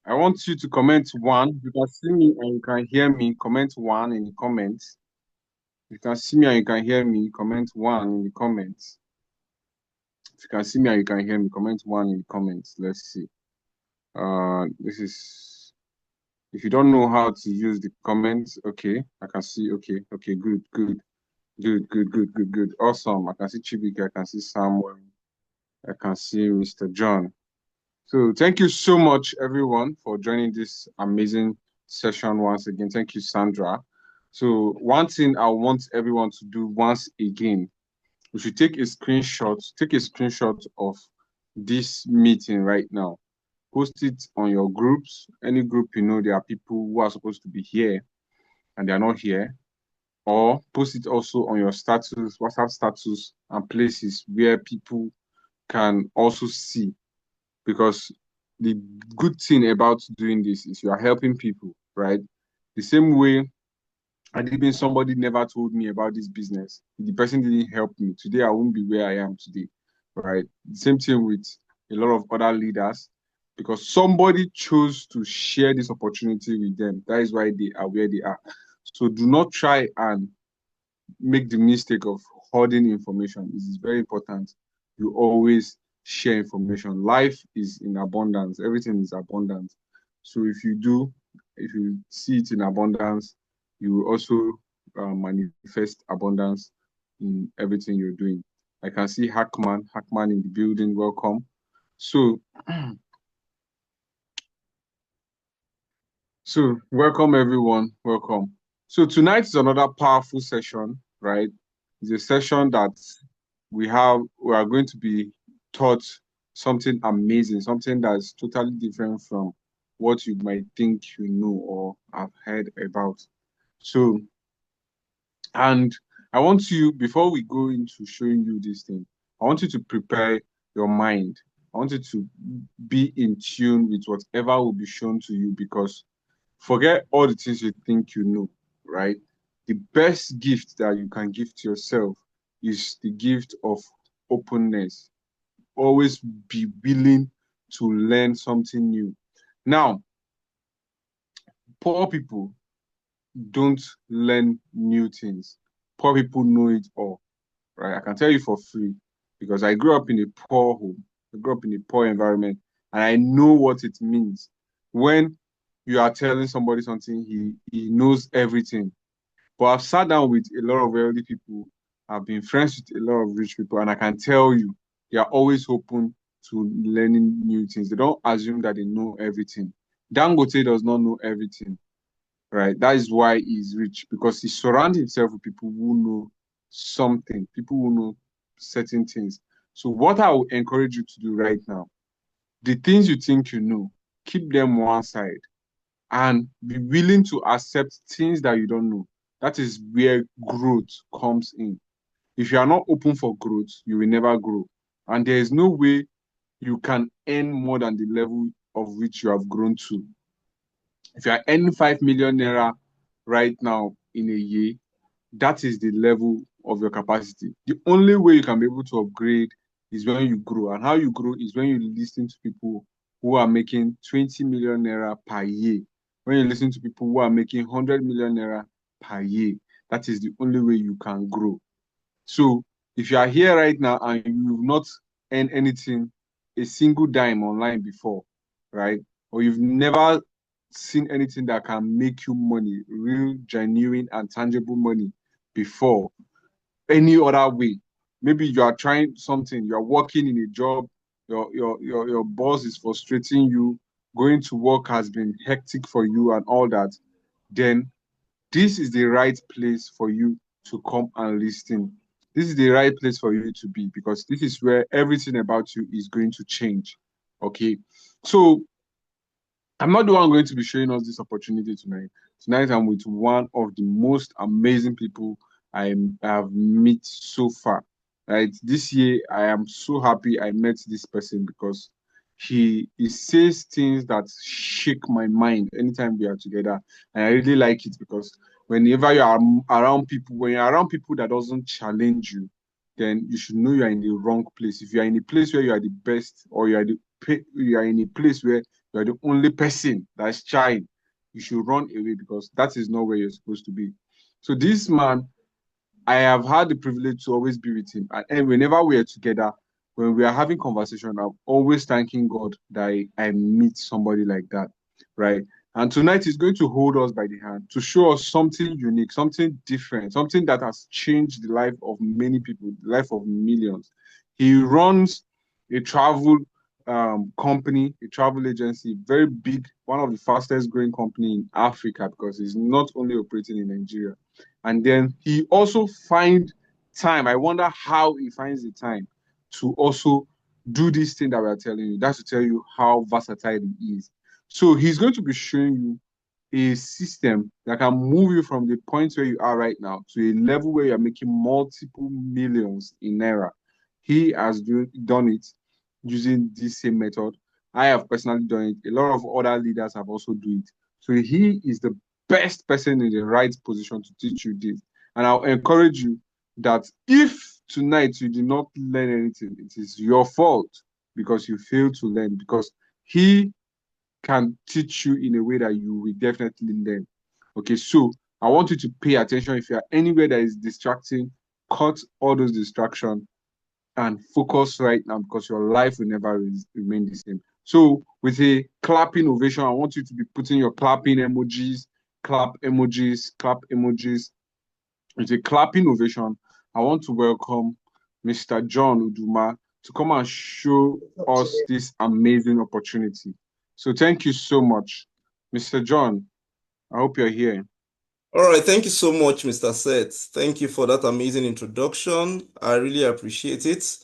I want you to comment one. You can see me and you can hear me. Comment one in the comments. You can see me and you can hear me. Comment one in the comments. If you can see me and you can hear me, comment one in the comments. Let's see. This is. If you don't know how to use the comments, okay, I can see. Okay, good. Awesome. I can see Chibika. I can see Samuel. I can see Mr. John. So thank you so much, everyone, for joining this amazing session once again. Thank you, Sandra. So one thing I want everyone to do once again, we should take a screenshot of this meeting right now. Post it on your groups. Any group you know there are people who are supposed to be here and they are not here. Or post it also on your status, WhatsApp status, and places where people can also see, because the good thing about doing this is you are helping people, right? The same way I did when somebody never told me about this business, the person didn't help me. Today, I won't be where I am today, right? The same thing with a lot of other leaders, because somebody chose to share this opportunity with them. That is why they are where they are. So do not try and make the mistake of hoarding information. It is very important. You always share information. Life is in abundance. Everything is abundant. So if you see it in abundance, you will also manifest abundance in everything you're doing. I can see Hackman in the building. Welcome. So, welcome everyone. Welcome. So tonight is another powerful session, right? It's a session that we are going to be taught something amazing, something that's totally different from what you might think you know or have heard about. So, and I want you, before we go into showing you this thing, I want you to prepare your mind. I want you to be in tune with whatever will be shown to you, because forget all the things you think you know, right? The best gift that you can give to yourself is the gift of openness. Always be willing to learn something new. Now, poor people don't learn new things. Poor people know it all, right? I can tell you for free, because I grew up in a poor home. I grew up in a poor environment, and I know what it means when you are telling somebody something, he knows everything. But I've sat down with a lot of wealthy people. I've been friends with a lot of rich people, and I can tell you, they are always open to learning new things. They don't assume that they know everything. Dangote does not know everything, right? That is why he's rich, because he surrounds himself with people who know something, people who know certain things. So what I will encourage you to do right now, the things you think you know, keep them one side and be willing to accept things that you don't know. That is where growth comes in. If you are not open for growth, you will never grow. And there is no way you can earn more than the level of which you have grown to. If you are earning 5 million naira right now in a year, that is the level of your capacity. The only way you can be able to upgrade is when you grow. And how you grow is when you listen to people who are making 20 million naira per year. When you listen to people who are making 100 million naira per year, that is the only way you can grow. So if you are here right now and you've not earned anything, a single dime online before, right? Or you've never seen anything that can make you money, real, genuine, and tangible money before, any other way. Maybe you are trying something, you're working in a job, your boss is frustrating you, going to work has been hectic for you and all that, then this is the right place for you to come and listen. This is the right place for you to be, because this is where everything about you is going to change. Okay. So I'm not the one going to be showing us this opportunity tonight. Tonight, I'm with one of the most amazing people I have met so far. Right, this year I am so happy I met this person, because he says things that shake my mind anytime we are together, and I really like it, because whenever you are around people, when you're around people that doesn't challenge you, then you should know you are in the wrong place. If you are in a place where you are the best, or you are in a place where you're the only person that's shying, you should run away because that is not where you're supposed to be. So this man, I have had the privilege to always be with him. And whenever we are together, when we are having conversation, I'm always thanking God that I meet somebody like that, right? And tonight he's going to hold us by the hand to show us something unique, something different, something that has changed the life of many people, the life of millions. He runs a travel company, a travel agency, very big, one of the fastest growing company in Africa because he's not only operating in Nigeria. And then he also find time. I wonder how he finds the time to also do this thing that we're telling you. That's to tell you how versatile he is. So he's going to be showing you a system that can move you from the point where you are right now to a level where you're making multiple millions in Naira. He has done it using this same method. I have personally done it. A lot of other leaders have also done it. So he is the best person in the right position to teach you this. And I'll encourage you that if tonight you did not learn anything, it is your fault because you failed to learn, because he can teach you in a way that you will definitely learn. Okay, so I want you to pay attention. If you are anywhere that is distracting, cut all those distractions and focus right now because your life will never remain the same. So with a clapping ovation, I want you to be putting your clapping emojis, clap emojis, clap emojis. With a clapping ovation, I want to welcome Mr. John Uduma to come and show us this amazing opportunity. So thank you so much. Mr. John, I hope you're here. All right, thank you so much, Mr. Seth. Thank you for that amazing introduction. I really appreciate it.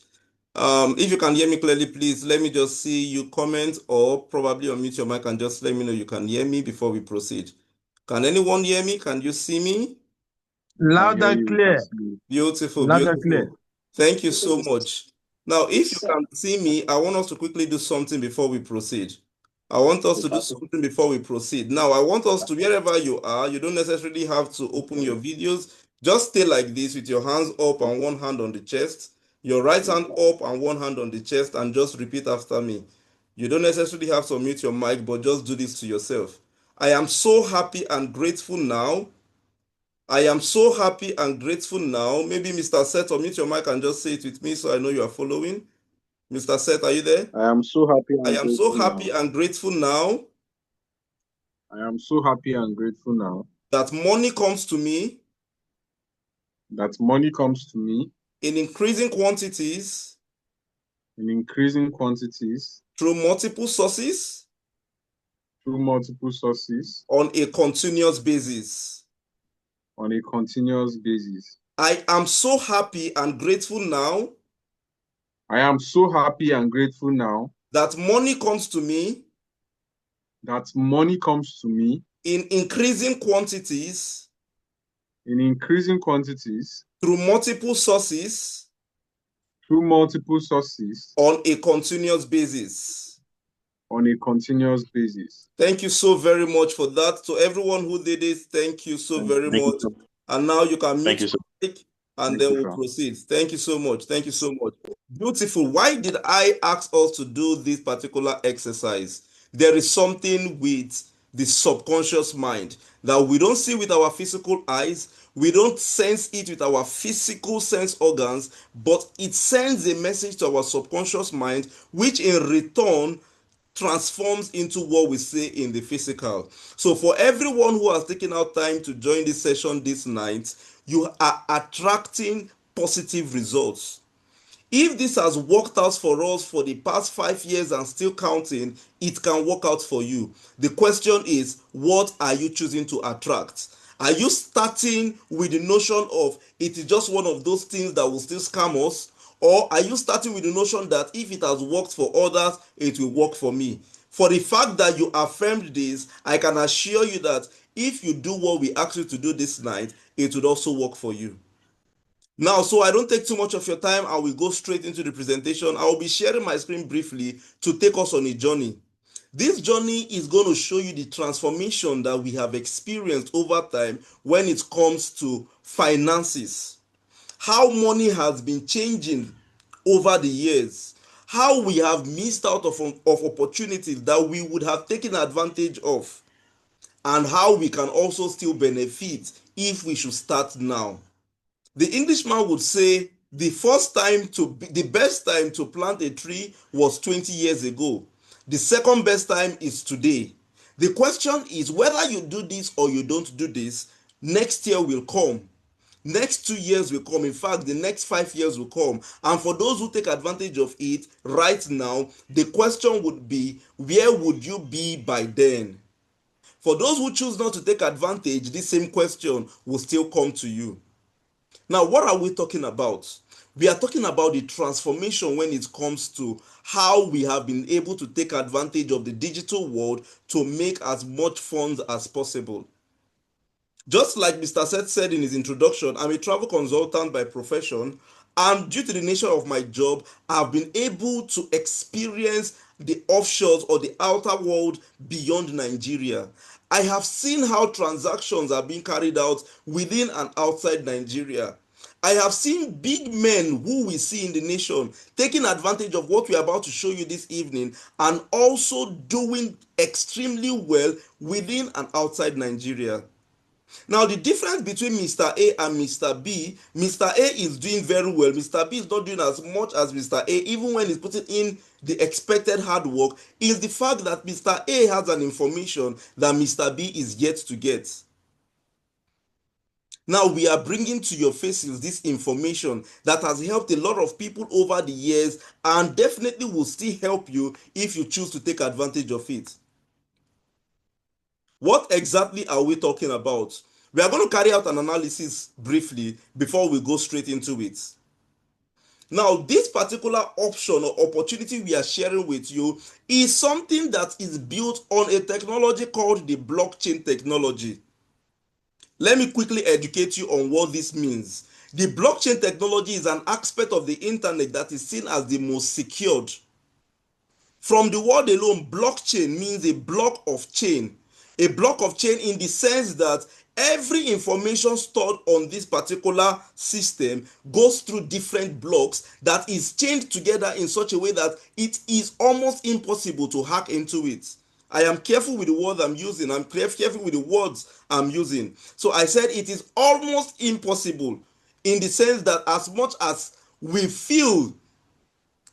If you can hear me clearly, please let me just see you comment or probably unmute your mic and just let me know you can hear me before we proceed. Can anyone hear me? Can you see me? Loud and clear. Beautiful, Loud and clear. beautiful. Thank you so much. Now, if you can see me, I want us to quickly do something before we proceed. I want us to do something before we proceed. Now, I want us to, wherever you are, you don't necessarily have to open your videos. Just stay like this with your hands up and one hand on the chest, your right hand up and one hand on the chest, and just repeat after me. You don't necessarily have to unmute your mic, but just do this to yourself. I am so happy and grateful now. I am so happy and grateful now. Maybe Mr. Seth, unmute your mic and just say it with me so I know you are following. Mr. Seth, are you there? I am so happy I and am so grateful happy now. and grateful now I am so happy and grateful now that money comes to me that money comes to me in increasing quantities in increasing quantities through multiple sources through multiple sources on a continuous basis. on a continuous basis. I am so happy and grateful now I am so happy and grateful now that money comes to me that money comes to me in increasing quantities in increasing quantities through multiple sources through multiple sources on a continuous basis. on a continuous basis. Thank you so very much for that. To everyone who did it, thank you so very much. And now you can mute your mic and then we'll proceed. Thank you so much. Thank you so much. Beautiful. Why did I ask us to do this particular exercise? There is something with the subconscious mind that we don't see with our physical eyes. We don't sense it with our physical sense organs, but it sends a message to our subconscious mind, which in return transforms into what we see in the physical. So for everyone who has taken out time to join this session this night, you are attracting positive results. If this has worked out for us for the past 5 years and still counting, it can work out for you. The question is, what are you choosing to attract? Are you starting with the notion of it is just one of those things that will still scam us? Or are you starting with the notion that if it has worked for others, it will work for me? For the fact that you affirmed this, I can assure you that if you do what we asked you to do this night, it would also work for you. Now, so I don't take too much of your time, I will go straight into the presentation. I will be sharing my screen briefly to take us on a journey. This journey is going to show you the transformation that we have experienced over time when it comes to finances. How money has been changing over the years. how we have missed out of opportunities that we would have taken advantage of, and how we can also still benefit if we should start now. The Englishman would say the best time to plant a tree was 20 years ago. The second best time is today. The question is whether you do this or you don't do this, next year will come. Next 2 years will come. In fact, the next 5 years will come. And for those who take advantage of it right now, the question would be, where would you be by then? For those who choose not to take advantage, this same question will still come to you. Now, what are we talking about? We are talking about the transformation when it comes to how we have been able to take advantage of the digital world to make as much funds as possible. Just like Mr. Seth said in his introduction, I'm a travel consultant by profession, and due to the nature of my job, I've been able to experience the offshores or the outer world beyond Nigeria. I have seen how transactions are being carried out within and outside Nigeria. I have seen big men who we see in the nation taking advantage of what we are about to show you this evening, and also doing extremely well within and outside Nigeria. Now, the difference between Mr. A and Mr. B, Mr. A is doing very well. Mr. B is not doing as much as Mr. A, even when he's putting in the expected hard work, is the fact that Mr. A has an information that Mr. B is yet to get. Now, we are bringing to your faces this information that has helped a lot of people over the years, and definitely will still help you if you choose to take advantage of it. What exactly are we talking about? We are going to carry out an analysis briefly before we go straight into it. Now, this particular option or opportunity we are sharing with you is something that is built on a technology called the blockchain technology. Let me quickly educate you on what this means. The blockchain technology is an aspect of the internet that is seen as the most secured. From the word alone, blockchain means a block of chain. A block of chain in the sense that every information stored on this particular system goes through different blocks that is chained together in such a way that it is almost impossible to hack into it. I am careful with the words I'm using. I'm careful with the words I'm using. So I said it is almost impossible, in the sense that as much as we feel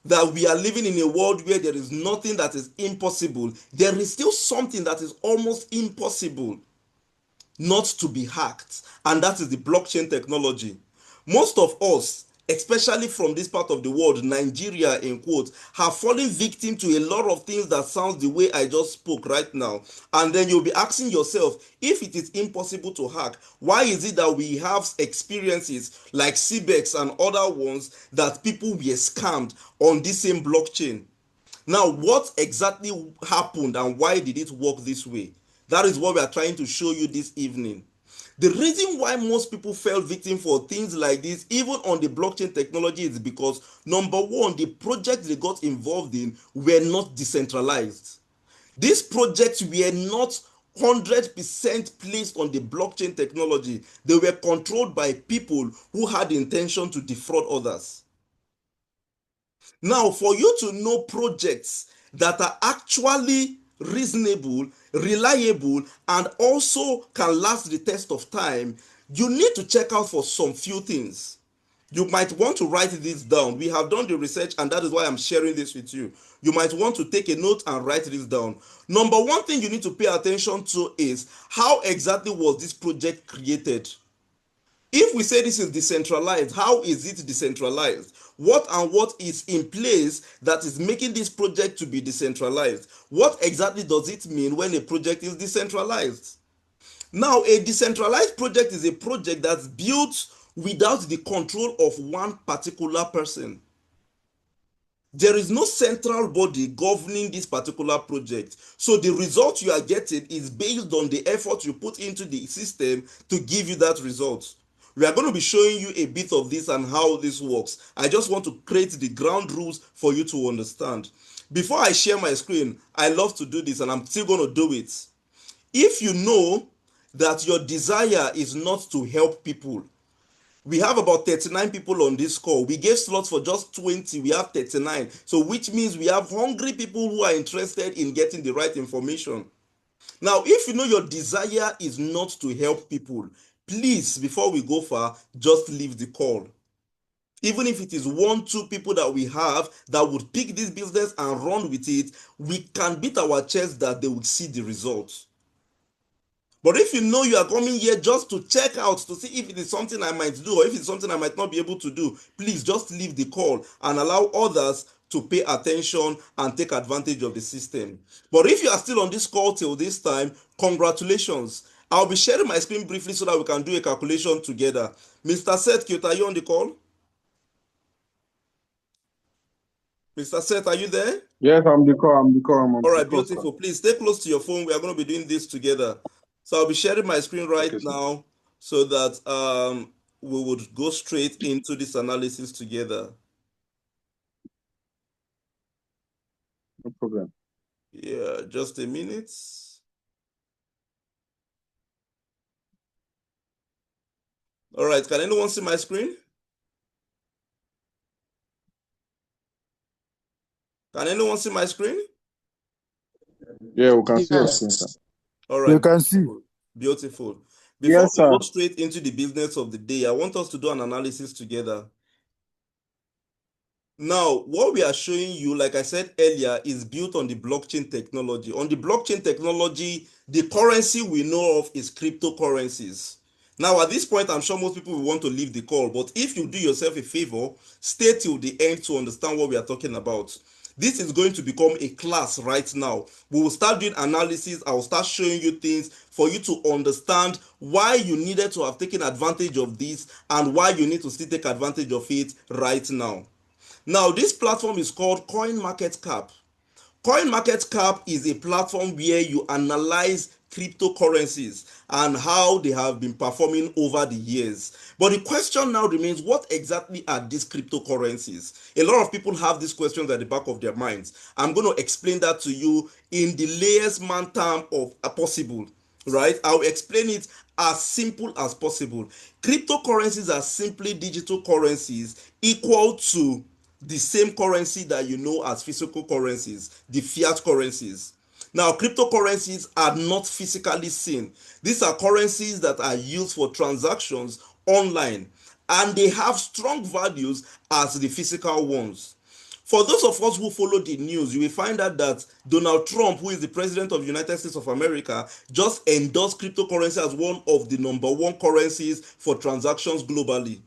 that we are living in a world where there is nothing that is impossible, there is still something that is almost impossible not to be hacked, and that is the blockchain technology. Most of us, especially from this part of the world, Nigeria in quotes, have fallen victim to a lot of things that sounds the way I just spoke right now. And then you'll be asking yourself, if it is impossible to hack, why is it that we have experiences like CBEX and other ones that people were scammed on this same blockchain? Now, what exactly happened and why did it work this way? That is what we are trying to show you this evening. The reason why most people fell victim for things like this, even on the blockchain technology, is because, number one, the projects they got involved in were not decentralized. These projects were not 100% placed on the blockchain technology. They were controlled by people who had the intention to defraud others. Now, for you to know projects that are actually reasonable, reliable, and also can last the test of time, you need to check out for some few things. You might want to write this down. We have done the research, and that is why I'm sharing this with you. You might want to take a note and write this down. Number one thing you need to pay attention to is, how exactly was this project created? If we say this is decentralized, how is it decentralized? What is in place that is making this project to be decentralized? What exactly does it mean when a project is decentralized? Now, a decentralized project is a project that's built without the control of one particular person. There is no central body governing this particular project. So the result you are getting is based on the effort you put into the system to give you that result. We are going to be showing you a bit of this and how this works. I just want to create the ground rules for you to understand. Before I share my screen, I love to do this, and I'm still going to do it. If you know that your desire is not to help people, We have about 39 people on this call. We gave slots for just 20. We have 39. So which means we have hungry people who are interested in getting the right information. Now, if you know your desire is not to help people, please, before we go far, just leave the call. Even if it is 1-2 people that we have that would pick this business and run with it, we can beat our chest that they will see the results. But if you know you are coming here just to check out to see if it is something I might do or if it's something I might not be able to do, please just leave the call and allow others to pay attention and take advantage of the system. But if you are still on this call till this time, congratulations. I'll be sharing my screen briefly so that we can do a calculation together. Mr. Seth Kyoto, are you on the call? Mr. Seth, are you there? Yes, I'm the call. All right, beautiful. Please stay close to your phone. We are going to be doing this together. So I'll be sharing my screen right now so that we would go straight into this analysis together. No problem. Yeah, just a minute. All right, can anyone see my screen? Can anyone see my screen? Yeah, we can see your screen, sir. All right. You can see. Beautiful. Before we go straight into the business of the day, I want us to do an analysis together. Now, what we are showing you, like I said earlier, is built on the blockchain technology. On the blockchain technology, the currency we know of is cryptocurrencies. Now, at this point, I'm sure most people will want to leave the call, but if you do yourself a favor, stay till the end to understand what we are talking about. This is going to become a class right now. We will start doing analysis. I will start showing you things for you to understand why you needed to have taken advantage of this and why you need to still take advantage of it right now. Now, this platform is called CoinMarketCap. CoinMarketCap is a platform where you analyze cryptocurrencies and how they have been performing over the years. But the question now remains, what exactly are these cryptocurrencies? A lot of people have these questions at the back of their minds. I'm going to explain that to you in the layers man term of possible, right? I'll explain it as simple as possible. Cryptocurrencies are simply digital currencies equal to the same currency that you know as physical currencies, the fiat currencies. Now, cryptocurrencies are not physically seen. These are currencies that are used for transactions online, and they have strong values as the physical ones. For those of us who follow the news, you will find out that Donald Trump, who is the president of the United States of America, just endorsed cryptocurrency as one of the #1 currencies for transactions globally.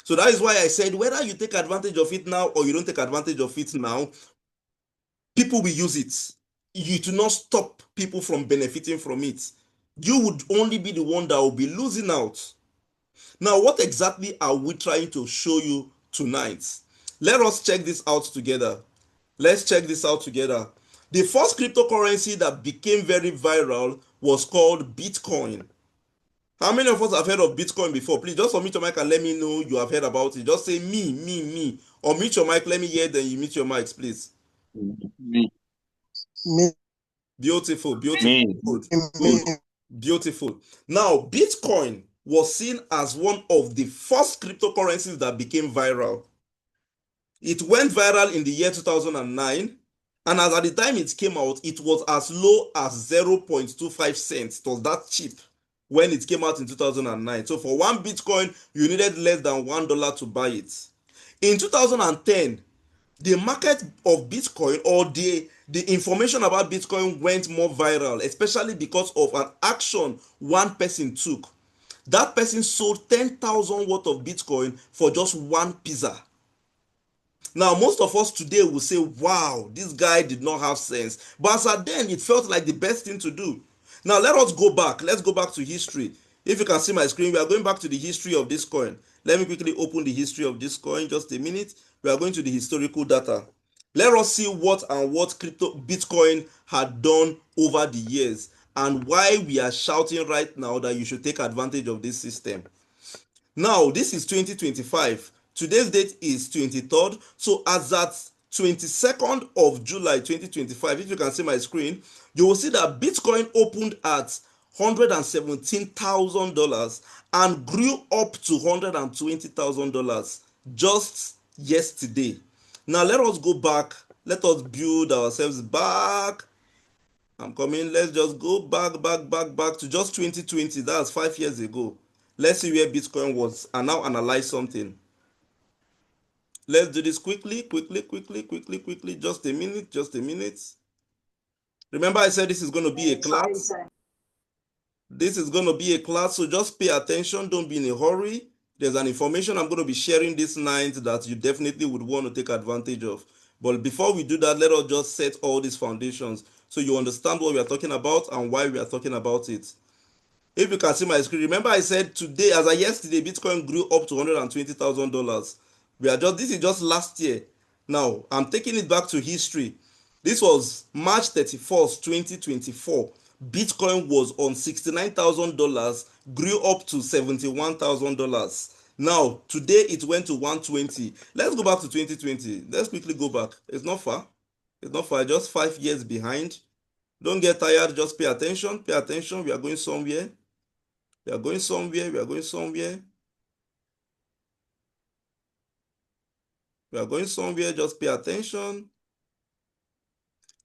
So that is why I said whether you take advantage of it now or you don't take advantage of it now, people will use it. You do not stop people from benefiting from it. You would only be the one that will be losing out. Now, what exactly are we trying to show you tonight? Let us check this out together. Let's check this out together. The first cryptocurrency that became very viral was called Bitcoin. How many of us have heard of Bitcoin before? Please just unmute your mic and let me know you have heard about it. Just say me. Unmute your mic, let me hear, then you mute your mics, please. Me. Beautiful. Beautiful. Now, Bitcoin was seen as one of the first cryptocurrencies that became viral. It went viral in the year 2009, and as at the time it came out, it was as low as 0.25 cents. It was that cheap when it came out in 2009. So for one Bitcoin, you needed less than $1 to buy it. In 2010, the market of Bitcoin, or the information about Bitcoin, went more viral, especially because of an action one person took. That person sold 10,000 worth of Bitcoin for just one pizza. Now, most of us today will say, wow, this guy did not have sense. But as at then, it felt like the best thing to do. Now, let us go back. Let's go back to history. If you can see my screen, we are going back to the history of this coin. Let me quickly open the history of this coin. Just a minute. We are going to the historical data. Let us see what Bitcoin had done over the years and why we are shouting right now that you should take advantage of this system. Now, this is 2025. Today's date is 23rd. So as at 22nd of July 2025, if you can see my screen, you will see that Bitcoin opened at $117,000 and grew up to $120,000 just yesterday. Now let us go back. Let us build ourselves back. I'm coming. Let's just go back to just 2020. That's 5 years ago. Let's see where Bitcoin was and now analyze something. Let's do this quickly. Just a minute. Remember I said this is going to be a class. This is going to be a class, so just pay attention. Don't be in a hurry. There's an information I'm going to be sharing this night that you definitely would want to take advantage of. But before we do that, let us just set all these foundations so you understand what we are talking about and why we are talking about it. If you can see my screen, remember I said today, as of yesterday, Bitcoin grew up to $120,000. This is just last year. Now, I'm taking it back to history. This was March 31st, 2024. Bitcoin was on $69,000, grew up to $71,000. Now, today it went to 120. Let's go back to 2020. Let's quickly go back. It's not far. Just 5 years behind. Don't get tired. Just pay attention. We are going somewhere. Just pay attention.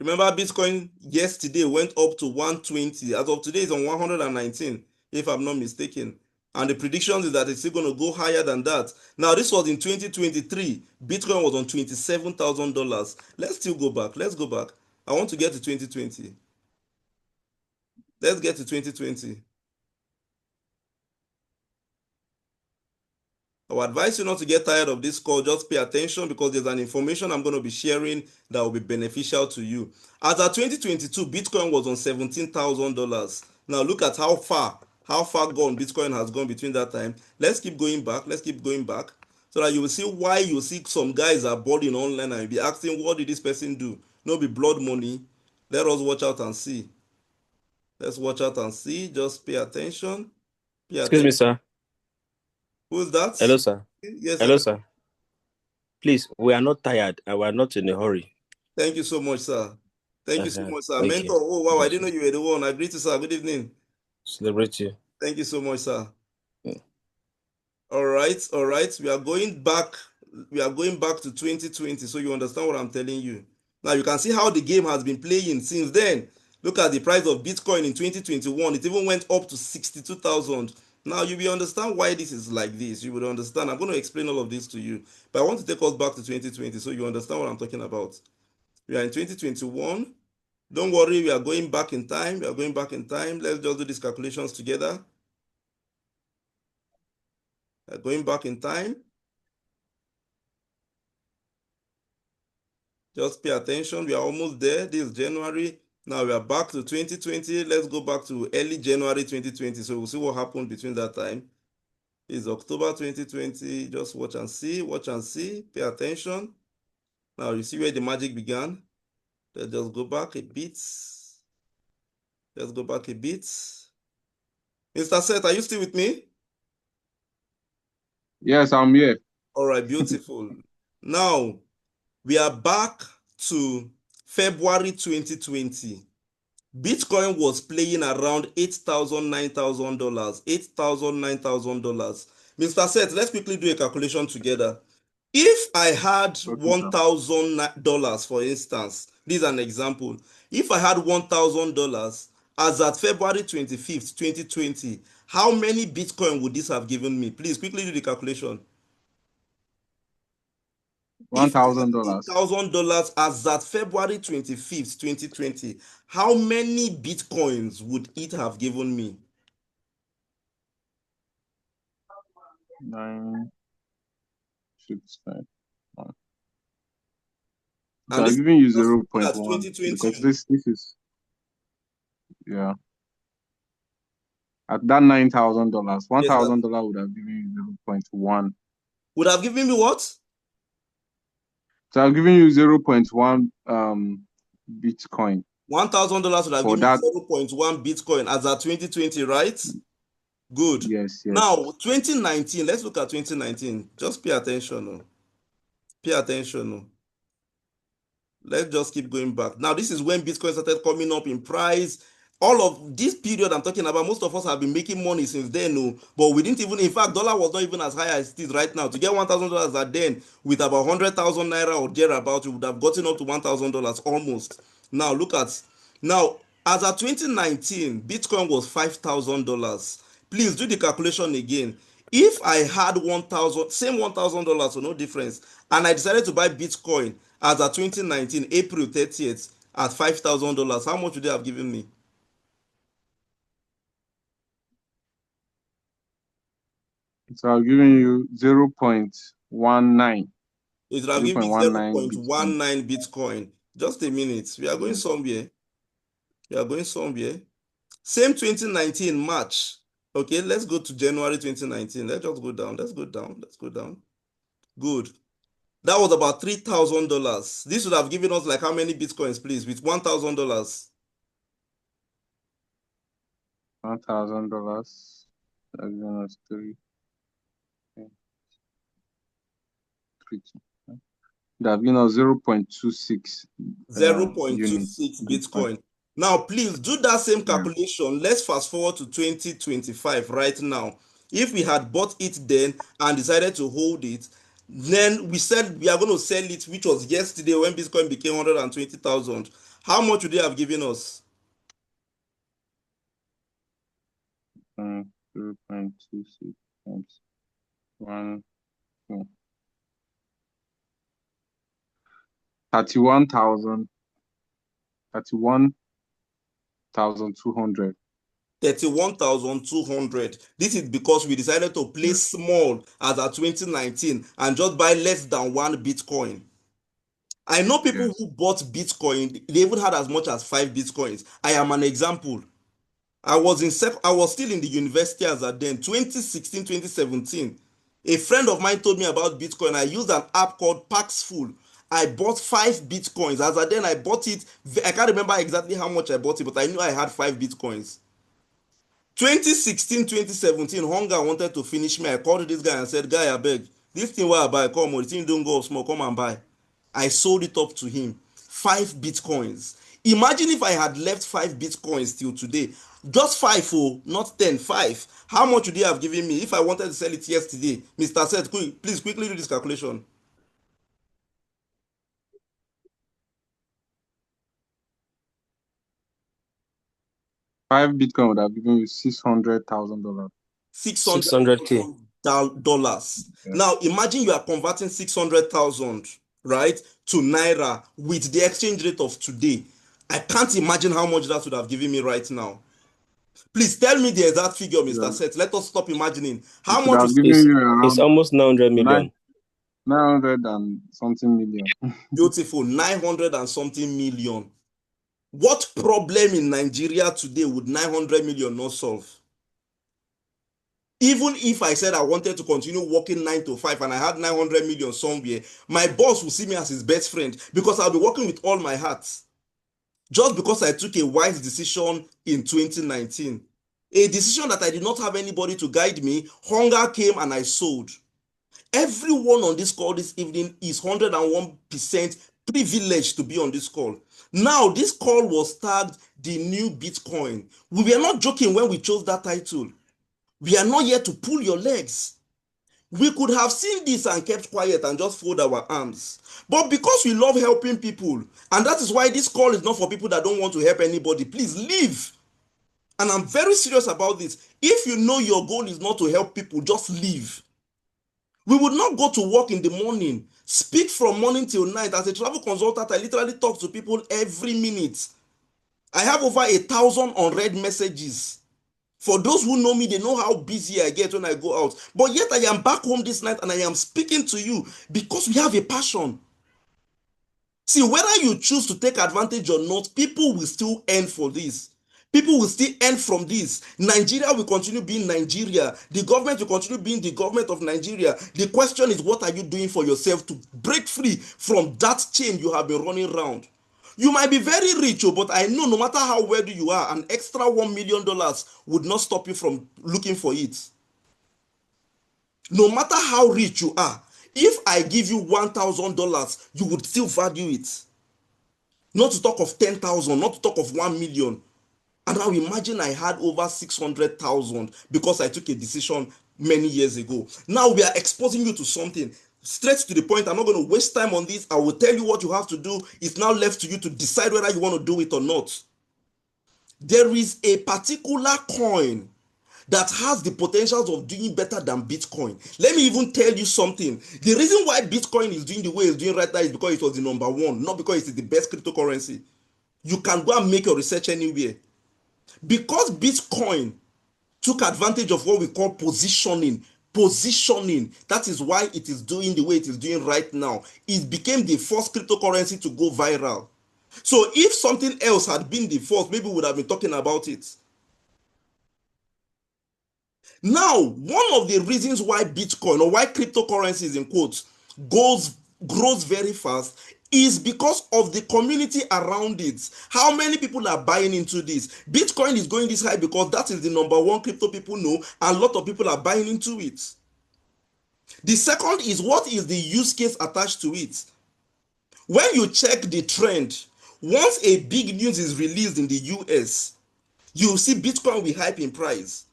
Remember, Bitcoin yesterday went up to 120. As of today, it's on 119, if I'm not mistaken. And the prediction is that it's still going to go higher than that. Now, this was in 2023. Bitcoin was on $27,000. Let's still go back. Let's go back. I want to get to 2020. Let's get to 2020. I would advise you not to get tired of this call. Just pay attention because there's an information I'm going to be sharing that will be beneficial to you. As of 2022, Bitcoin was on $17,000. Now look at how far gone Bitcoin has gone between that time. Let's keep going back so that you will see why you see some guys are boarding online and you'll be asking, what did this person do? No be blood money. Let us watch out and see. Let's watch out and see. Just pay attention. Excuse me, sir. Who's that? Hello, sir. Yes. Hello, sir. Please, we are not tired and we are not in a hurry. Thank you so much, sir. Thank you so much, sir. Mentor, oh wow, I didn't know you were the one. I greet you, sir. Good evening. Celebrate you. Thank you so much, sir. All right. We are going back to 2020, so you understand what I'm telling you. Now you can see how the game has been playing since then. Look at the price of Bitcoin in 2021. It even went up to 62,000. Now you will understand why this is like this. You will understand. I'm going to explain all of this to you. But I want to take us back to 2020 so you understand what I'm talking about. We are in 2021. Don't worry, we are going back in time. Let's just do these calculations together. We are going back in time. Just pay attention. We are almost there. This is January. Now we are back to 2020. Let's go back to early January 2020. So we'll see what happened between that time. It's October 2020. Just watch and see. Pay attention. Now you see where the magic began. Let's just go back a bit. Mr. Seth, are you still with me? Yes, I'm here. All right, beautiful. Now, we are back to February 2020. Bitcoin was playing around $8,000, $9,000. Mr. Seth, let's quickly do a calculation together. If I had $1,000, for instance, this is an example. If I had $1,000 as at February 25th, 2020, how many Bitcoin would this have given me? Please quickly do the calculation. $1,000. $1,000 as at February 25th, 2020. How many Bitcoins would it have given me? 9, 6, 5, 1. So I'm giving you 0.1 because this is at that $9,000, $1,000 would have given you 0.1. Would have given me what? So I'm giving you 0.1 Bitcoin. $1,000 would have given you 0.1 Bitcoin as at 2020, right? Good. Yes. Now, 2019, let's look at 2019. Just pay attention. Let's just keep going back. Now, this is when Bitcoin started coming up in price. all of this period I'm talking about, most of us have been making money since then, no. But we didn't even, in fact, dollar was not even as high as it is right now. To get $1,000 at then, with about 100,000 naira or thereabout, you would have gotten up to $1,000 almost. Now look at, now as of 2019, Bitcoin was $5,000. Please do the calculation again. If I had same $1,000, so no difference, and I decided to buy Bitcoin as of 2019, April 30th, at $5,000, how much would they have given me? So I'm giving you 0.19. It would have given me 0.19 Bitcoin. Just a minute. We are going somewhere. We are going somewhere. Same 2019 March. Okay, let's go to January 2019. Let's just go down. Let's go down. Let's go down. Good. That was about $3,000. This would have given us like how many Bitcoins, please, with $1,000? $1,000. That's given us 3. That given us 0.26. 0.26 Bitcoin. Now, please do that same calculation. Let's fast forward to 2025 right now. If we had bought it then and decided to hold it, then we said we are going to sell it, which was yesterday when Bitcoin became 120,000. How much would they have given us? 0.26 times 1. 31,200. 31,200. This is because we decided to play small as at 2019 and just buy less than 1 Bitcoin. I know people who bought Bitcoin, they even had as much as 5 Bitcoins. I am an example. I was still in the university as at then, 2016, 2017. A friend of mine told me about Bitcoin. I used an app called Paxful. I bought 5 Bitcoins. As at then, I bought it. I can't remember exactly how much I bought it, but I knew I had 5 Bitcoins. 2016, 2017, hunger wanted to finish me. I called this guy and said, guy, I beg, this thing where I buy, come on, the thing don't go up small, come and buy. I sold it up to him. 5 Bitcoins. Imagine if I had left 5 Bitcoins till today. Just 5, oh, not 10, 5. How much would they have given me if I wanted to sell it yesterday? Mr. Seth, please quickly do this calculation. $5 Bitcoin would have given you $600,000. $600K. Now imagine you are converting 600,000, right, to naira with the exchange rate of today. I can't imagine how much that would have given me right now. Please tell me the exact figure, Mr. Seth. Let us stop imagining. How much is it's almost 900 million. 900 and something million. Beautiful. 900 and something million. What problem in Nigeria today would 900 million not solve? Even if I said I wanted to continue working 9 to 5 and I had 900 million somewhere, my boss will see me as his best friend because I'll be working with all my heart. Just because I took a wise decision in 2019. A decision that I did not have anybody to guide me. Hunger came and I sold. Everyone on this call this evening is 101% privileged to be on this call. Now, this call was tagged the new Bitcoin. We were not joking when we chose that title. We are not here to pull your legs. We could have seen this and kept quiet and just fold our arms. But because we love helping people, and that is why this call is not for people that don't want to help anybody, please leave. And I'm very serious about this. If you know your goal is not to help people, just leave. We would not go to work in the morning, speak from morning till night. As a travel consultant, I literally talk to people every minute. I have over 1,000 unread messages. For those who know me, they know how busy I get when I go out. But yet I am back home this night and I am speaking to you because we have a passion. See, whether you choose to take advantage or not, people will still earn for this. People will still earn from this. Nigeria will continue being Nigeria. The government will continue being the government of Nigeria. The question is, what are you doing for yourself to break free from that chain you have been running around? You might be very rich, but I know no matter how wealthy you are, an extra $1 million would not stop you from looking for it. No matter how rich you are, if I give you $1,000, you would still value it. Not to talk of 10,000, not to talk of 1 million. And now imagine I had over 600,000 because I took a decision many years ago. Now we are exposing you to something straight to the point. I'm not going to waste time on this. I will tell you what you have to do. It's now left to you to decide whether you want to do it or not. There is a particular coin that has the potentials of doing better than Bitcoin. Let me even tell you something. The reason why Bitcoin is doing the way it's doing right now is because it was the number one, not because it is the best cryptocurrency. You can go and make your research anywhere. Because Bitcoin took advantage of what we call positioning, that is why it is doing the way it is doing right now. It became the first cryptocurrency to go viral. So if something else had been the first, maybe we would have been talking about it. Now, one of the reasons why Bitcoin, or why cryptocurrencies in quotes, grows very fast is because of the community around it. How many people are buying into this? Bitcoin is going this high because that is the number one crypto people know, and a lot of people are buying into it. The second is, what is the use case attached to it? When you check the trend, once a big news is released in the US, you see Bitcoin will hype in price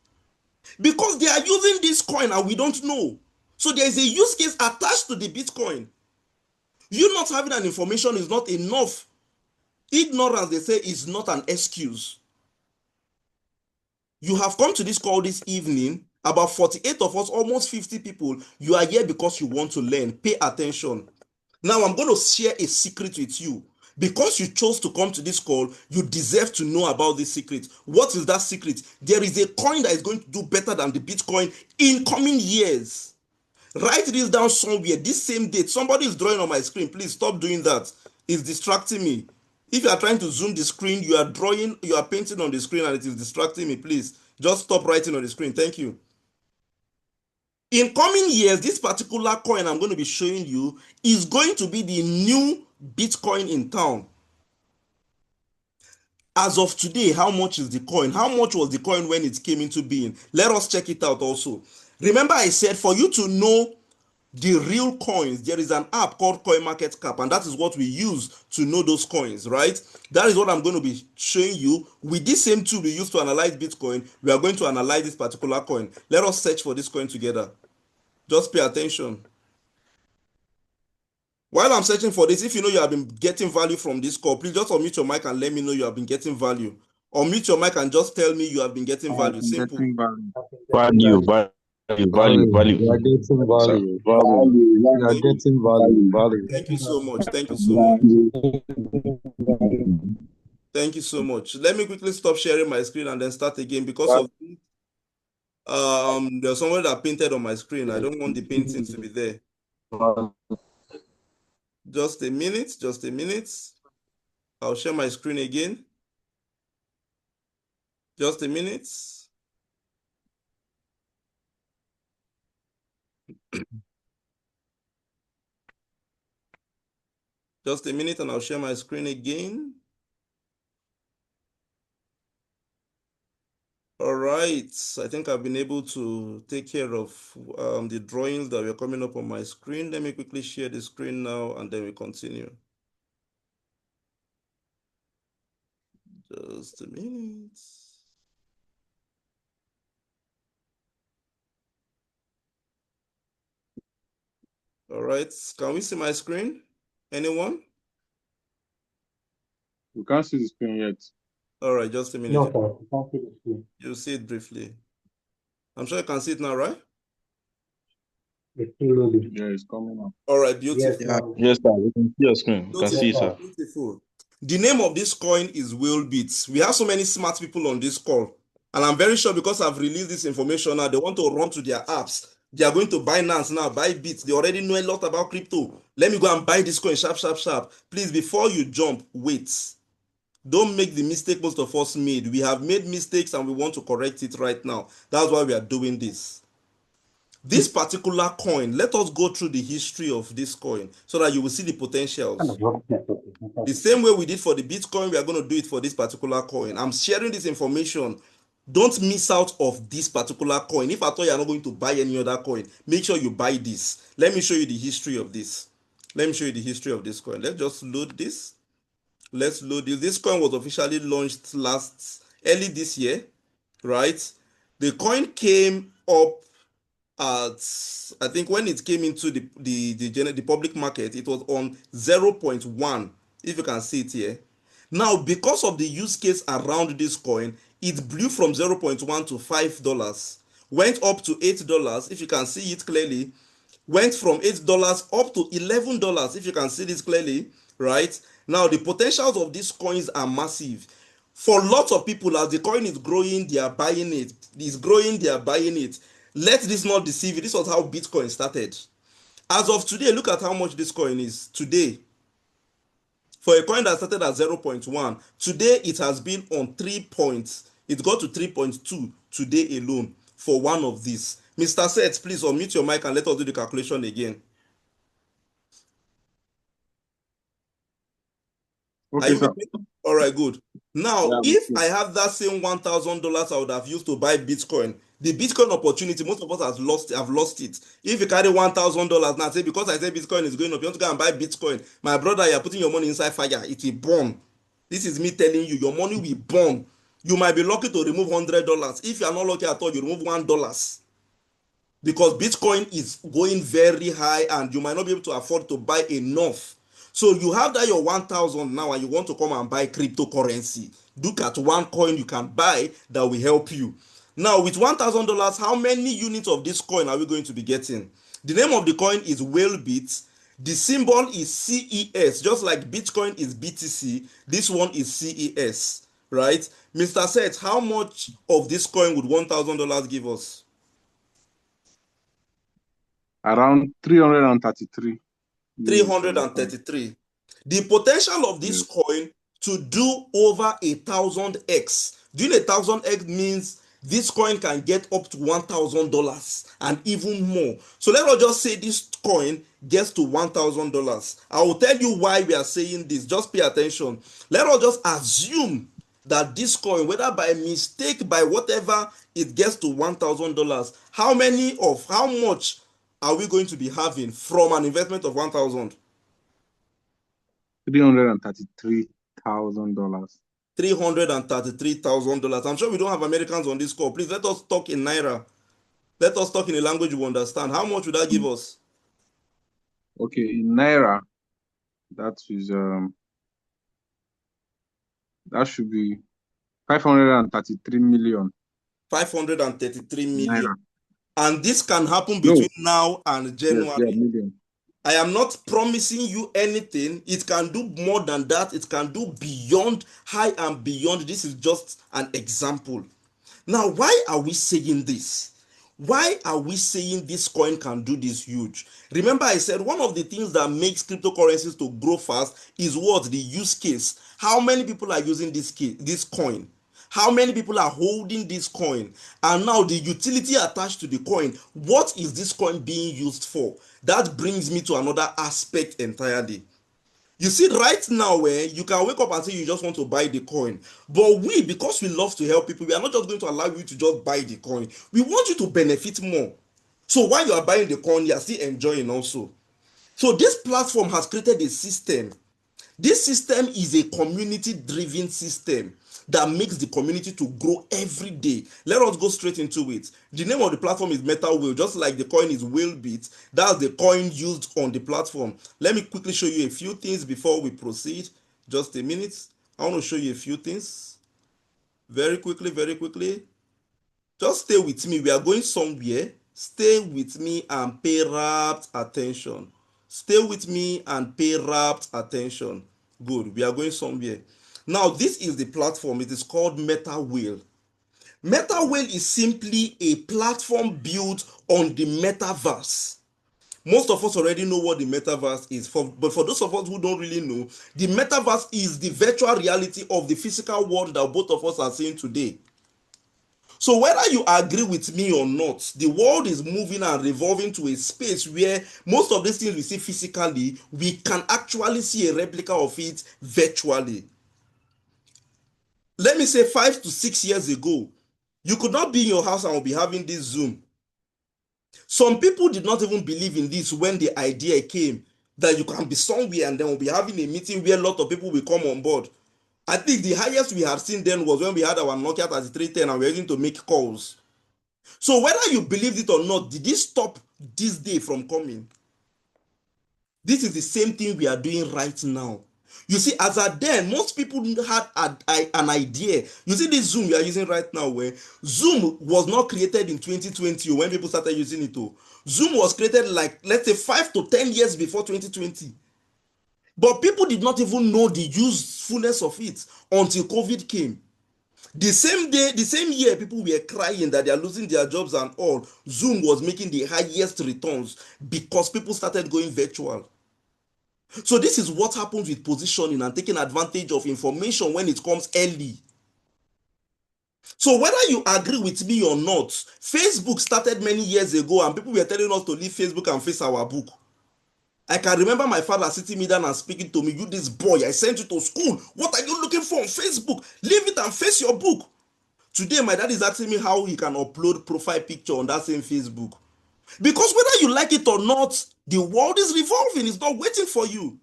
because they are using this coin and we don't know. So there is a use case attached to the Bitcoin. You not having an information is not enough. Ignorance, they say, is not an excuse. You have come to this call this evening, about 48 of us, almost 50 people. You are here because you want to learn. Pay attention. Now I'm going to share a secret with you. Because you chose to come to this call, you deserve to know about this secret. What is that secret? There is a coin that is going to do better than the Bitcoin in coming years. Write this down somewhere. This same date, somebody is drawing on my screen. Please stop doing that. It's distracting me. If you are trying to zoom the screen, you are drawing, you are painting on the screen and it is distracting me. Please just stop writing on the screen. Thank you. In coming years, this particular coin I'm going to be showing you is going to be the new Bitcoin in town. As of today, how much is the coin? How much was the coin when it came into being? Let us check it out also. Remember I said for you to know the real coins, there is an app called CoinMarketCap, and that is what we use to know those coins, right? That is what I'm going to be showing you. With this same tool we use to analyze Bitcoin, we are going to analyze this particular coin. Let us search for this coin together. Just pay attention. While I'm searching for this, if you know you have been getting value from this call, please just unmute your mic and let me know you have been getting value. Unmute your mic and just tell me you have been getting value. Simple. Value. You are getting value. You are getting value. Thank you so much. Thank you so much. Thank you so much. Let me quickly stop sharing my screen and then start again because of there's someone that painted on my screen. I don't want the painting to be there. Just a minute. I'll share my screen again. Just a minute. Just a minute and I'll share my screen again. All right, I think I've been able to take care of the drawings that were coming up on my screen. Let me quickly share the screen now and then we continue. Just a minute. All right, can we see my screen? Anyone? We can't see the screen yet. All right, just a minute. No, sir. You can't see the screen. You'll see it briefly. I'm sure you can see it now, right? It's still loading. Yeah, it's coming up. All right, beautiful. Yes, sir. We can see your screen. You can see, sir. Beautiful. The name of this coin is Whalebit. We have so many smart people on this call. And I'm very sure because I've released this information now, they want to run to their apps. They are going to Binance now, buy Bits. They already know a lot about crypto. Let me go and buy this coin, sharp. Please, before you jump, wait. Don't make the mistake most of us made. We have made mistakes and we want to correct it right now. That's why we are doing this. This particular coin, let us go through the history of this coin so that you will see the potentials. The same way we did for the Bitcoin, we are going to do it for this particular coin. I'm sharing this information. Don't miss out of this particular coin. If at all you are not going to buy any other coin, make sure you buy this. Let me show you the history of this. Let me show you the history of this coin. Let's just load this. Let's load this. This coin was officially launched last early this year, right? The coin came up at, I think when it came into the public market, it was on 0.1, if you can see it here. Now, because of the use case around this coin, it blew from 0.1 to $5, went up to $8, if you can see it clearly, went from $8 up to $11, if you can see this clearly, right? Now, the potentials of these coins are massive. For lots of people, as the coin is growing, they are buying it. It's growing, they are buying it. Let this not deceive you. This was how Bitcoin started. As of today, look at how much this coin is today. For a coin that started at 0.1, today it has been on 3 points. It got to 3.2 today alone for one of these. Mr. Seth, please unmute your mic and let us do the calculation again. Okay, sir. All right, good. Now, if I have that same $1,000 I would have used to buy Bitcoin, the Bitcoin opportunity, most of us have lost it. If you carry $1,000 now, say because I say Bitcoin is going up, you want to go and buy Bitcoin, my brother, you're putting your money inside fire, it will burn. This is me telling you, your money will burn. You might be lucky to remove $100. If you're not lucky at all, you remove $1. Because Bitcoin is going very high and you might not be able to afford to buy enough. So you have that your 1,000 now and you want to come and buy cryptocurrency. Look at one coin you can buy that will help you. Now with $1,000, how many units of this coin are we going to be getting? The name of the coin is Whalebit. The symbol is CES. Just like Bitcoin is BTC, this one is CES, right? Mr. Seth, how much of this coin would $1,000 give us? Around 333. 333. The potential of this coin to do over 1,000x. Doing 1,000x means this coin can get up to $1,000 and even more. So let us just say this coin gets to $1,000. I will tell you why we are saying this. Just pay attention. Let us just assume that this coin, whether by mistake, by whatever, it gets to $1,000. How much are we going to be having from an investment of 1,000? $333,000. $333,000. I'm sure we don't have Americans on this call. Please let us talk in Naira. Let us talk in a language we understand. How much would that give us? Okay, in Naira, that is that should be 533 million. 533 million. Naira. And this can happen between now and January. Yes, I am not promising you anything. It can do more than that. It can do beyond, high and beyond. This is just an example. Now, why are we saying this? Why are we saying this coin can do this huge? Remember, I said one of the things that makes cryptocurrencies to grow fast is what? The use case. How many people are using this coin? How many people are holding this coin? And now the utility attached to the coin. What is this coin being used for? That brings me to another aspect entirely. You see, right now, you can wake up and say you just want to buy the coin. But we, because we love to help people, we are not just going to allow you to just buy the coin. We want you to benefit more. So while you are buying the coin, you are still enjoying also. So this platform has created a system. This system is a community-driven system that makes the community to grow every day. Let us go straight into it. The name of the platform is Meta Whale, just like the coin is Whalebit. That's the coin used on the platform. Let me quickly show you a few things before we proceed. Just a minute. I want to show you a few things. Very quickly, very quickly. Just stay with me. We are going somewhere. Stay with me and pay rapt attention. Stay with me and pay rapt attention. Good. We are going somewhere. Now, this is the platform. It is called Meta Whale. Meta Whale is simply a platform built on the metaverse. Most of us already know what the metaverse is, but for those of us who don't really know, the metaverse is the virtual reality of the physical world that both of us are seeing today. So whether you agree with me or not, the world is moving and revolving to a space where most of these things we see physically, we can actually see a replica of it virtually. Let me say 5 to 6 years ago, you could not be in your house and will be having this Zoom. Some people did not even believe in this when the idea came that you can be somewhere and then we'll be having a meeting where a lot of people will come on board. I think the highest we had seen then was when we had our Nokia 3310 and we were going to make calls. So whether you believed it or not, did it stop this day from coming? This is the same thing we are doing right now. You see, as at then, most people had an idea. You see this Zoom we are using right now, where Zoom was not created in 2020 when people started using it. Zoom was created like, let's say, 5 to 10 years before 2020. But people did not even know the usefulness of it until COVID came. The same day, the same year, people were crying that they are losing their jobs and all. Zoom was making the highest returns because people started going virtual. So this is what happens with positioning and taking advantage of information when it comes early. So whether you agree with me or not, Facebook started many years ago and people were telling us to leave Facebook and face our book. I can remember my father sitting me down and speaking to me, "You this boy, I sent you to school. What are you looking for on Facebook? Leave it and face your book." Today, my dad is asking me how he can upload profile picture on that same Facebook. Because whether you like it or not, the world is revolving. It's not waiting for you.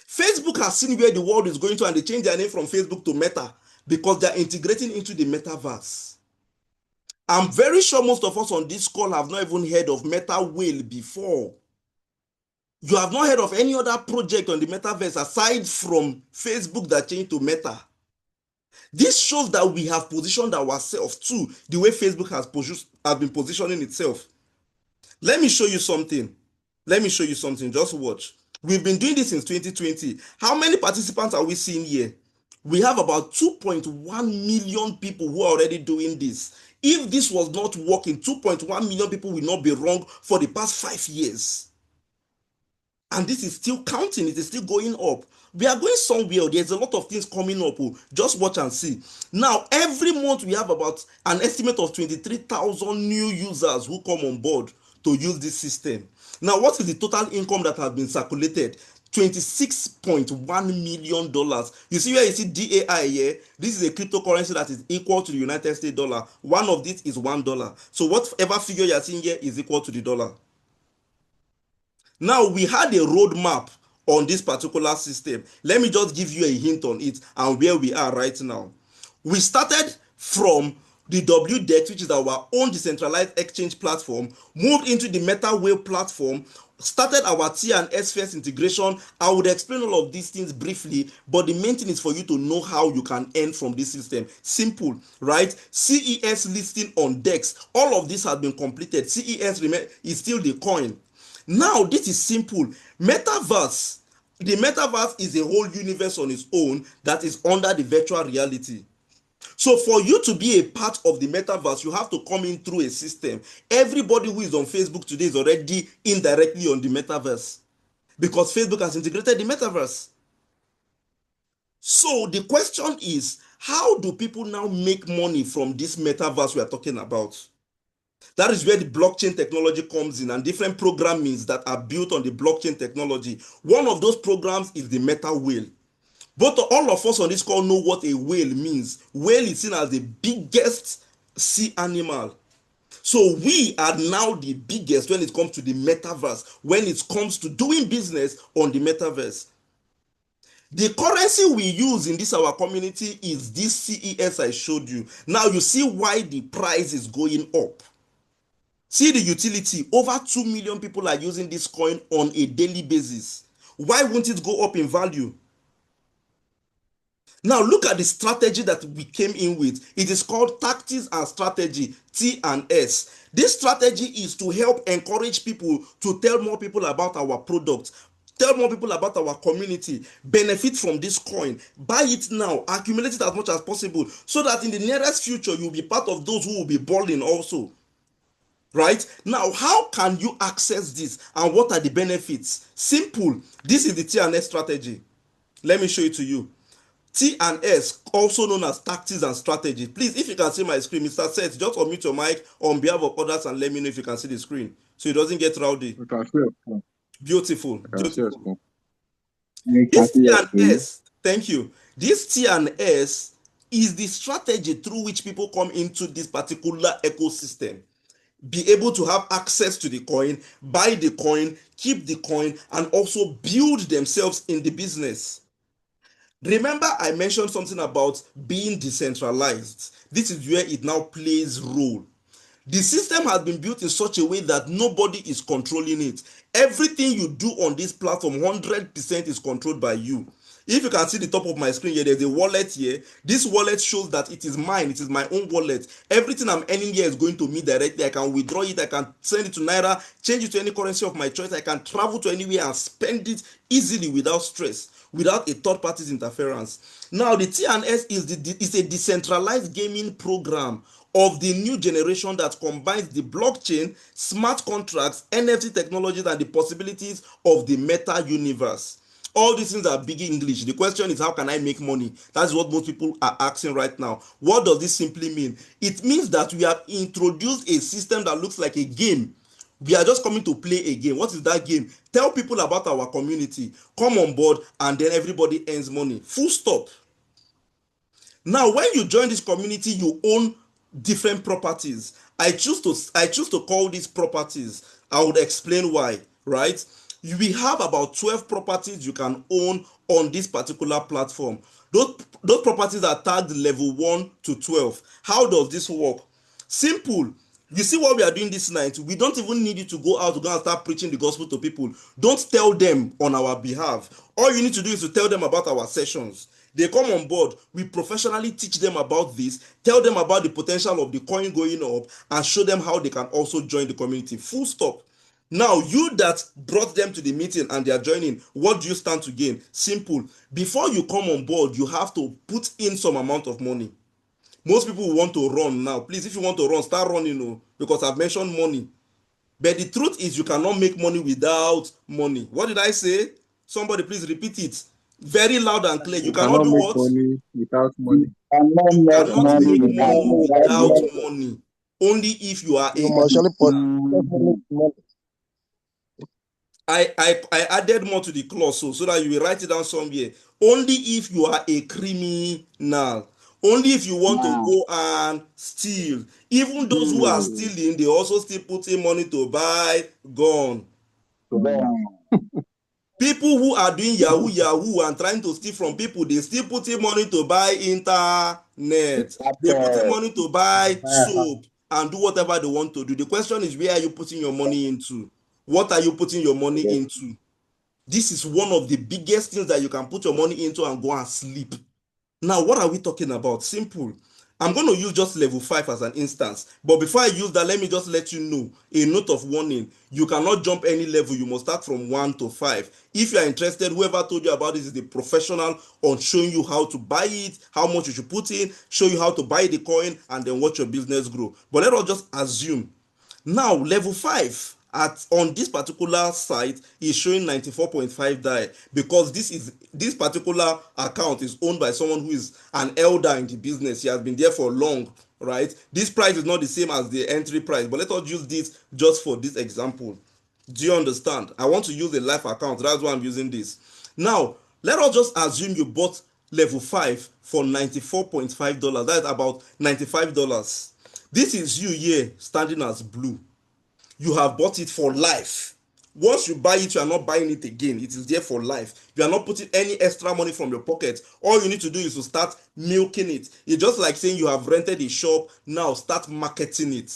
Facebook has seen where the world is going to and they changed their name from Facebook to Meta because they're integrating into the metaverse. I'm very sure most of us on this call have not even heard of Meta Whale before. You have not heard of any other project on the metaverse aside from Facebook that changed to Meta. This shows that we have positioned ourselves to the way Facebook has been positioning itself. Let me show you something. Just watch. We've been doing this since 2020. How many participants are we seeing here? We have about 2.1 million people who are already doing this. If this was not working, 2.1 million people will not be wrong for the past 5 years. And this is still counting. It is still going up. We are going somewhere. There's a lot of things coming up. Just watch and see. Now, every month we have about an estimate of 23,000 new users who come on board to use this system. Now, what is the total income that has been circulated? $26.1 million. You see where you see DAI here? This is a cryptocurrency that is equal to the United States dollar. One of these is $1. So whatever figure you are seeing here is equal to the dollar. Now, we had a roadmap on this particular system. Let me just give you a hint on it and where we are right now. We started from the WDEX, which is our own decentralized exchange platform, moved into the Meta Whale platform, started our T&S first integration. I would explain all of these things briefly, but the main thing is for you to know how you can earn from this system. Simple, right? CES listing on DEX. All of this has been completed. CES is still the coin. Now, this is simple. Metaverse. The metaverse is a whole universe on its own that is under the virtual reality. So for you to be a part of the metaverse, you have to come in through a system. Everybody who is on Facebook today is already indirectly on the metaverse because Facebook has integrated the metaverse. So the question is, how do people now make money from this metaverse we are talking about? That is where the blockchain technology comes in and different programmings that are built on the blockchain technology. One of those programs is the Meta Whale. But all of us on this call know what a whale means. Whale is seen as the biggest sea animal. So we are now the biggest when it comes to the metaverse, when it comes to doing business on the metaverse. The currency we use in this our community is this CES I showed you. Now you see why the price is going up. See the utility. Over 2 million people are using this coin on a daily basis. Why won't it go up in value? Now look at the strategy that we came in with. It is called Tactics and Strategy, T&S. This strategy is to help encourage people to tell more people about our product, tell more people about our community, benefit from this coin, buy it now, accumulate it as much as possible so that in the nearest future you'll be part of those who will be balling also. Right? Now, how can you access this and what are the benefits? Simple. This is the T&S strategy. Let me show it to you. T&S, also known as Tactics and Strategy. Please, if you can see my screen, Mr. Seth, just unmute your mic on behalf of others and let me know if you can see the screen so it doesn't get rowdy. Beautiful. Beautiful. This T&S, thank you. This T&S is the strategy through which people come into this particular ecosystem. Be able to have access to the coin, buy the coin, keep the coin, and also build themselves in the business. Remember, I mentioned something about being decentralized. This is where it now plays role. The system has been built in such a way that nobody is controlling it. Everything you do on this platform, 100% is controlled by you. If you can see the top of my screen here, there's a wallet here. This wallet shows that it is mine. It is my own wallet. Everything I'm earning here is going to me directly. I can withdraw it. I can send it to Naira, change it to any currency of my choice. I can travel to anywhere and spend it easily without stress, without a third party's interference. Now, the TNS is a decentralized gaming program of the new generation that combines the blockchain, smart contracts, NFT technologies, and the possibilities of the meta universe. All these things are big English. The question is, how can I make money? That's what most people are asking right now. What does this simply mean? It means that we have introduced a system that looks like a game. We are just coming to play a game. What is that game? Tell people about our community, come on board, and then everybody earns money. Full stop. Now, when you join this community, you own different properties. I choose to call these properties. I would explain why, right? We have about 12 properties you can own on this particular platform. Those properties are tagged level 1 to 12. How does this work? Simple. You see what we are doing this night? We don't even need you to go out to go and start preaching the gospel to people. Don't tell them on our behalf. All you need to do is to tell them about our sessions. They come on board, we professionally teach them about this, tell them about the potential of the coin going up, and show them how they can also join the community. Full stop. Now, you that brought them to the meeting and they are joining, what do you stand to gain? Simple. Before you come on board, you have to put in some amount of money. Most people want to run now. Please, if you want to run, start running, because I've mentioned money. But the truth is you cannot make money without money. What did I say? Somebody please repeat it. Very loud and clear. You cannot do what? Money without money. You cannot make money without money. Only if you are I added more to the clause so that you will write it down somewhere. Only if you are a criminal. Only if you want to go and steal. Even those who are stealing, they also still put in money to buy gun. People who are doing Yahoo and trying to steal from people, they still put in money to buy internet. They put in money to buy soap and do whatever they want to do. The question is, where are you putting your money into? What are you putting your money into? This is one of the biggest things that you can put your money into and go and sleep. Now, what are we talking about? Simple. I'm going to use just level 5 as an instance. But before I use that, let me just let you know a note of warning. You cannot jump any level. You must start from 1 to 5. If you are interested, whoever told you about this is the professional on showing you how to buy it, how much you should put in, show you how to buy the coin, and then watch your business grow. But let us just assume. Now, level 5 on this particular site is showing 94.5 DAI because this particular account is owned by someone who is an elder in the business. He has been there for long, right? This price is not the same as the entry price, but let us use this just for this example. Do you understand? I want to use a live account. That's why I'm using this. Now, let us just assume you bought level 5 for $94.5. That's about $95. This is you here standing as blue. You have bought it for life. Once you buy it, you are not buying it again. It is there for life. You are not putting any extra money from your pocket. All you need to do is to start milking it. It's just like saying you have rented a shop. Now start marketing it.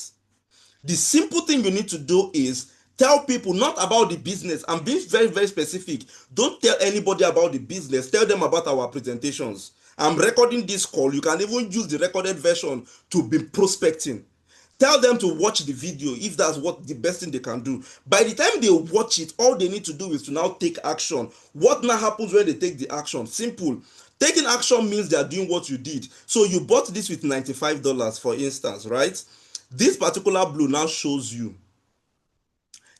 The simple thing you need to do is tell people not about the business. I'm being very, very specific. Don't tell anybody about the business. Tell them about our presentations. I'm recording this call. You can even use the recorded version to be prospecting. Tell them to watch the video if that's what the best thing they can do. By the time they watch it, all they need to do is to now take action. What now happens when they take the action? Simple. Taking action means they are doing what you did. So you bought this with $95, for instance, right? This particular blue now shows you.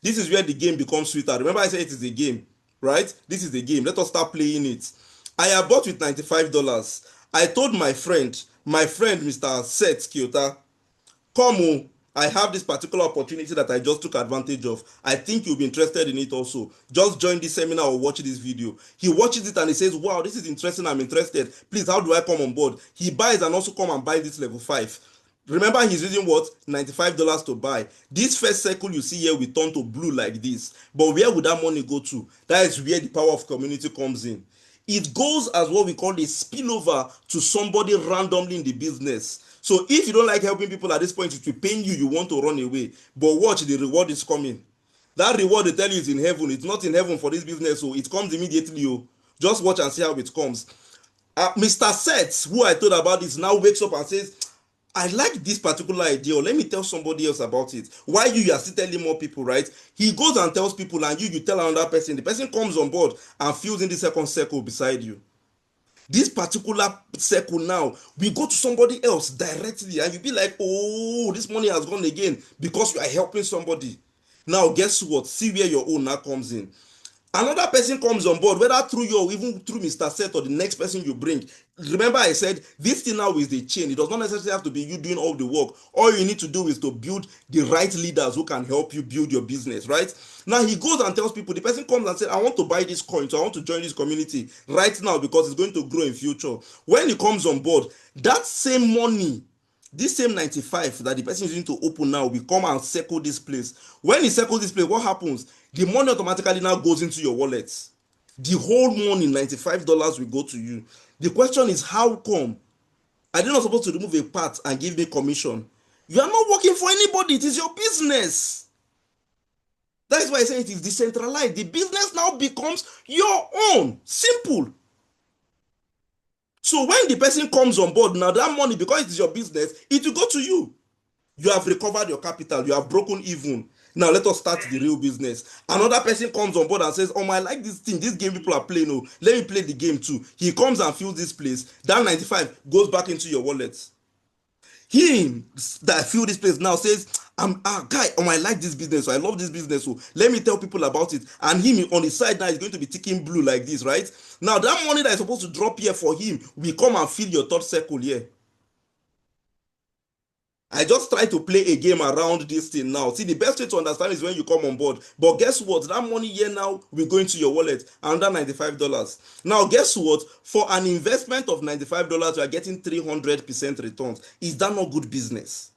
This is where the game becomes sweeter. Remember I said it is a game, right? This is the game. Let us start playing it. I have bought with $95. I told my friend, Mr. Seth Kyoto, come on, I have this particular opportunity that I just took advantage of. I think you'll be interested in it also. Just join this seminar or watch this video. He watches it and he says, wow, this is interesting. I'm interested. Please, how do I come on board? He buys and also come and buy this level 5. Remember, he's using what? $95 to buy. This first circle you see here will turn to blue like this. But where would that money go to? That is where the power of community comes in. it goes as what we call a spillover to somebody randomly in the business. So if you don't like helping people at this point, it will pain you, you want to run away. But watch, the reward is coming. That reward they tell you is in heaven. It's not in heaven for this business, so it comes immediately. Just watch and see how it comes. Mr. Seth, who I told about this, now wakes up and says, I like this particular idea, or let me tell somebody else about it. Why you are still telling more people, right? He goes and tells people, and you tell another person. The person comes on board and fills in the second circle beside you. This particular circle now, we go to somebody else directly, and you be like, oh, this money has gone again because you are helping somebody. Now, guess what? See where your own now comes in. Another person comes on board, whether through you or even through Mr. Seth or the next person you bring. Remember I said this thing now is the chain. It does not necessarily have to be you doing all the work. All you need to do is to build the right leaders who can help you build your business, right? Now he goes and tells people, the person comes and says, I want to buy this coin, so I want to join this community right now because it's going to grow in future. When he comes on board, that same money, this same 95 that the person is using to open now will come and circle this place. When he circles this place, what happens? The money automatically now goes into your wallet. The whole money, $95, will go to you. The question is, how come? Are they not supposed to remove a part and give me commission? You are not working for anybody. It is your business. That is why I say it is decentralized. The business now becomes your own. Simple. So when the person comes on board, now that money, because it is your business, it will go to you. You have recovered your capital. You have broken even. Now let us start the real business. Another person comes on board and says, oh, I like this thing. This game people are playing. Oh, let me play the game too. He comes and fills this place. That 95 goes back into your wallet. Him that fill this place now says, guy, I like this business. So I love this business. So let me tell people about it. And him on the side now is going to be ticking blue like this, right? Now that money that is supposed to drop here for him will come and fill your third circle here. I just try to play a game around this thing now. See, the best way to understand is when you come on board. But guess what? That money here now will go into your wallet, under $95. Now, guess what? For an investment of $95, you are getting 300% returns. Is that not good business?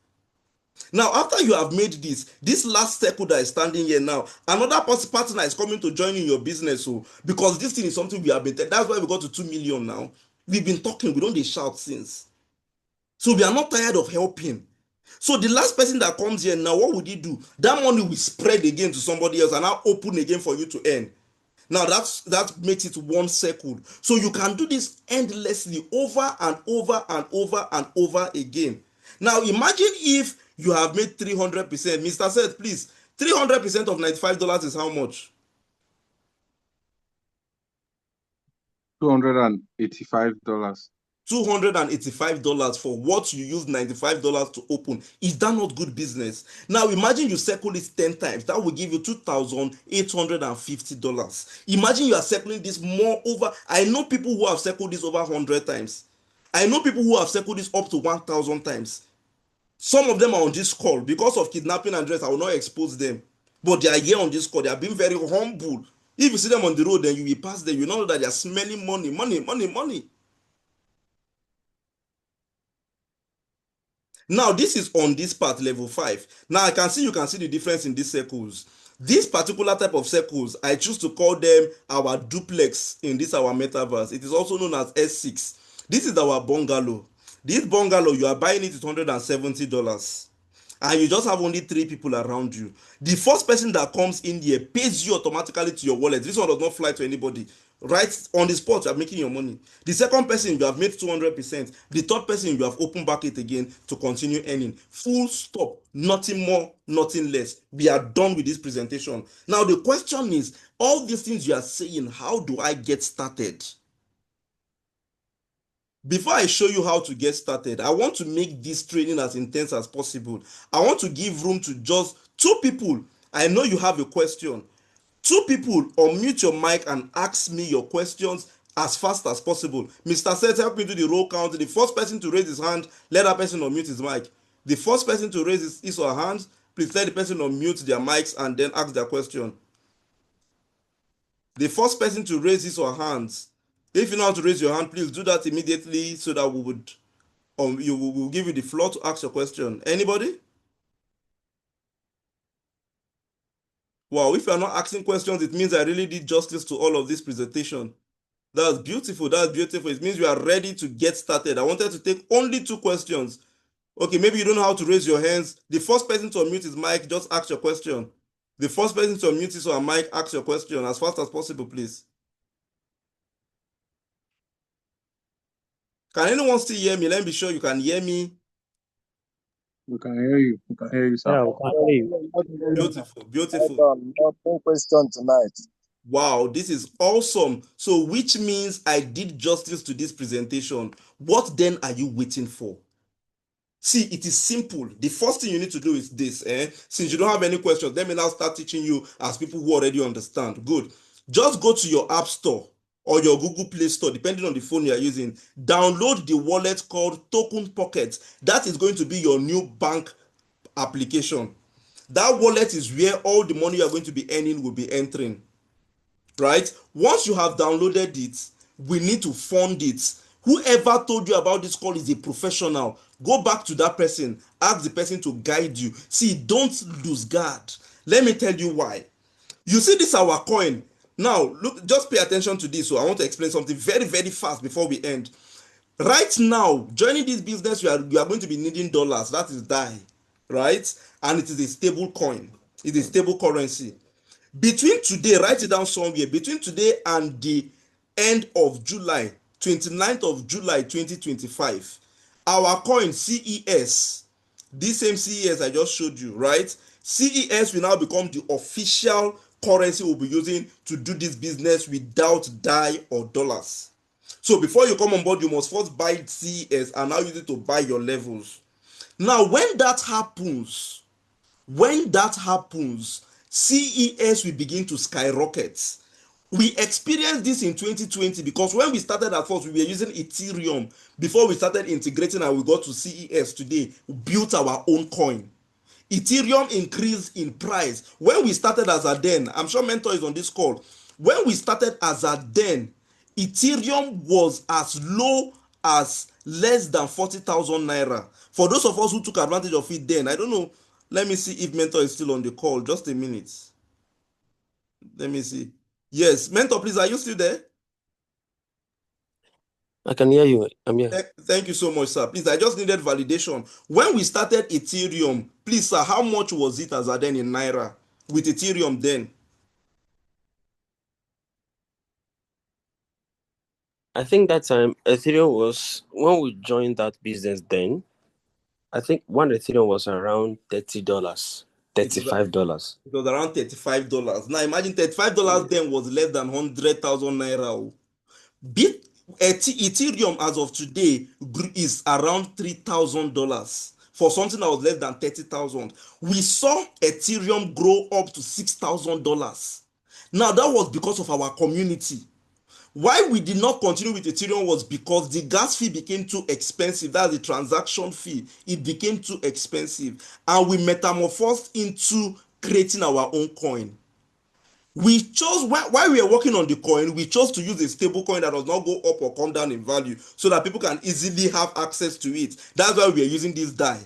Now, after you have made this last circle that is standing here now, another partner is coming to join in your business. So, because this thing is something we have been, that's why we got to 2 million now. We've been talking, we don't shout since. So we are not tired of helping. So the last person that comes here now, what would he do? That money will spread again to somebody else and now open again for you to earn. Now that makes it one circle. So you can do this endlessly over and over and over and over again. Now imagine if you have made 300%. Mr. Seth, please, 300% of $95 is how much? $285. $285 for what you use $95 to open. Is that not good business? Now imagine you circle this 10 times. That will give you $2,850. Imagine you are circling this more over. I know people who have circled this over 100 times. I know people who have circled this up to 1,000 times. Some of them are on this call. Because of kidnapping and dress, I will not expose them. But they are here on this call. They are being very humble. If you see them on the road, then you will pass them. You know that they are smelling money, money, money, money. Now, this is on this part, level 5. Now, you can see the difference in these circles. This particular type of circles, I choose to call them our duplex in this our metaverse. It is also known as S6. This is our bungalow. This bungalow, you are buying it at $170. And you just have only 3 people around you. The first person that comes in here pays you automatically to your wallet. This one does not fly to anybody. Right on the spot, you are making your money. The second person, you have made 200%. The third person, you have opened back it again to continue earning. Full stop. Nothing more, nothing less. We are done with this presentation. Now, the question is, all these things you are saying, how do I get started? Before I show you how to get started, I want to make this training as intense as possible. I want to give room to just 2 people. I know you have a question. 2 people, unmute your mic and ask me your questions as fast as possible. Mr. Seth, help me do the roll count. The first person to raise his hand, let that person unmute his mic. The first person to raise his or her hand, please let the person unmute their mics and then ask their question. The first person to raise his or her hands. If you know how to raise your hand, please do that immediately so that we would will give you the floor to ask your question. Anybody? Wow, if you're not asking questions, it means I really did justice to all of this presentation. That's beautiful. That's beautiful. It means you are ready to get started. I wanted to take only 2 questions. Okay, maybe you don't know how to raise your hands. The first person to unmute his mic, just ask your question. The first person to unmute his mic, ask your question as fast as possible, please. Can anyone still hear me? Let me be sure you can hear me. We can hear you. We can hear you, sir. Yeah, we can hear you. Beautiful, beautiful. No question tonight. Wow, this is awesome. So which means I did justice to this presentation. What then are you waiting for? See, it is simple. The first thing you need to do is this. Since you don't have any questions, let me now start teaching you as people who already understand. Good. Just go to your App Store or your Google Play Store, depending on the phone you are using. Download the wallet called Token Pocket. That is going to be your new bank application. That wallet is where all the money you are going to be earning will be entering. Right? Once you have downloaded it, we need to fund it. Whoever told you about this call is a professional. Go back to that person, ask the person to guide you. See, don't lose guard. Let me tell you why. You see this our coin. Now, look, just pay attention to this. So I want to explain something very, very fast before we end. Right now, joining this business, you are going to be needing dollars. That is DAI, right? And it is a stable coin. It's a stable currency. Between today, write it down somewhere, between today and the end of July, 29th of July 2025, our coin CES, this same CES I just showed you, right? CES will now become the official currency we'll be using to do this business without DAI or dollars. So before you come on board, you must first buy CES and now use it to buy your levels. Now, when that happens, CES will begin to skyrocket. We experienced this in 2020 because when we started at first, we were using Ethereum before we started integrating and we got to CES today. We built our own coin. Ethereum increased in price. When we started as a den, I'm sure Mentor is on this call. When we started as a den, Ethereum was as low as less than 40,000 naira. For those of us who took advantage of it then, I don't know. Let me see if Mentor is still on the call. Just a minute. Let me see. Yes, Mentor, please, are you still there? I can hear you. I'm here. Thank you so much, sir. Please, I just needed validation. When we started Ethereum, please, sir, how much was it as a then in Naira with Ethereum then? I think that time Ethereum was, when we joined that business then, I think one Ethereum was around $30, $35. It was around $35. Now imagine $35 then was less than 100,000 naira. Ethereum as of today is around $3,000 for something that was less than 30,000. We saw Ethereum grow up to $6,000. Now that was because of our community. Why we did not continue with Ethereum was because the gas fee became too expensive. That's the transaction fee. It became too expensive. And we metamorphosed into creating our own coin. We chose, while we are working on the coin, we chose to use a stable coin that does not go up or come down in value so that people can easily have access to it. That's why we are using this DAI.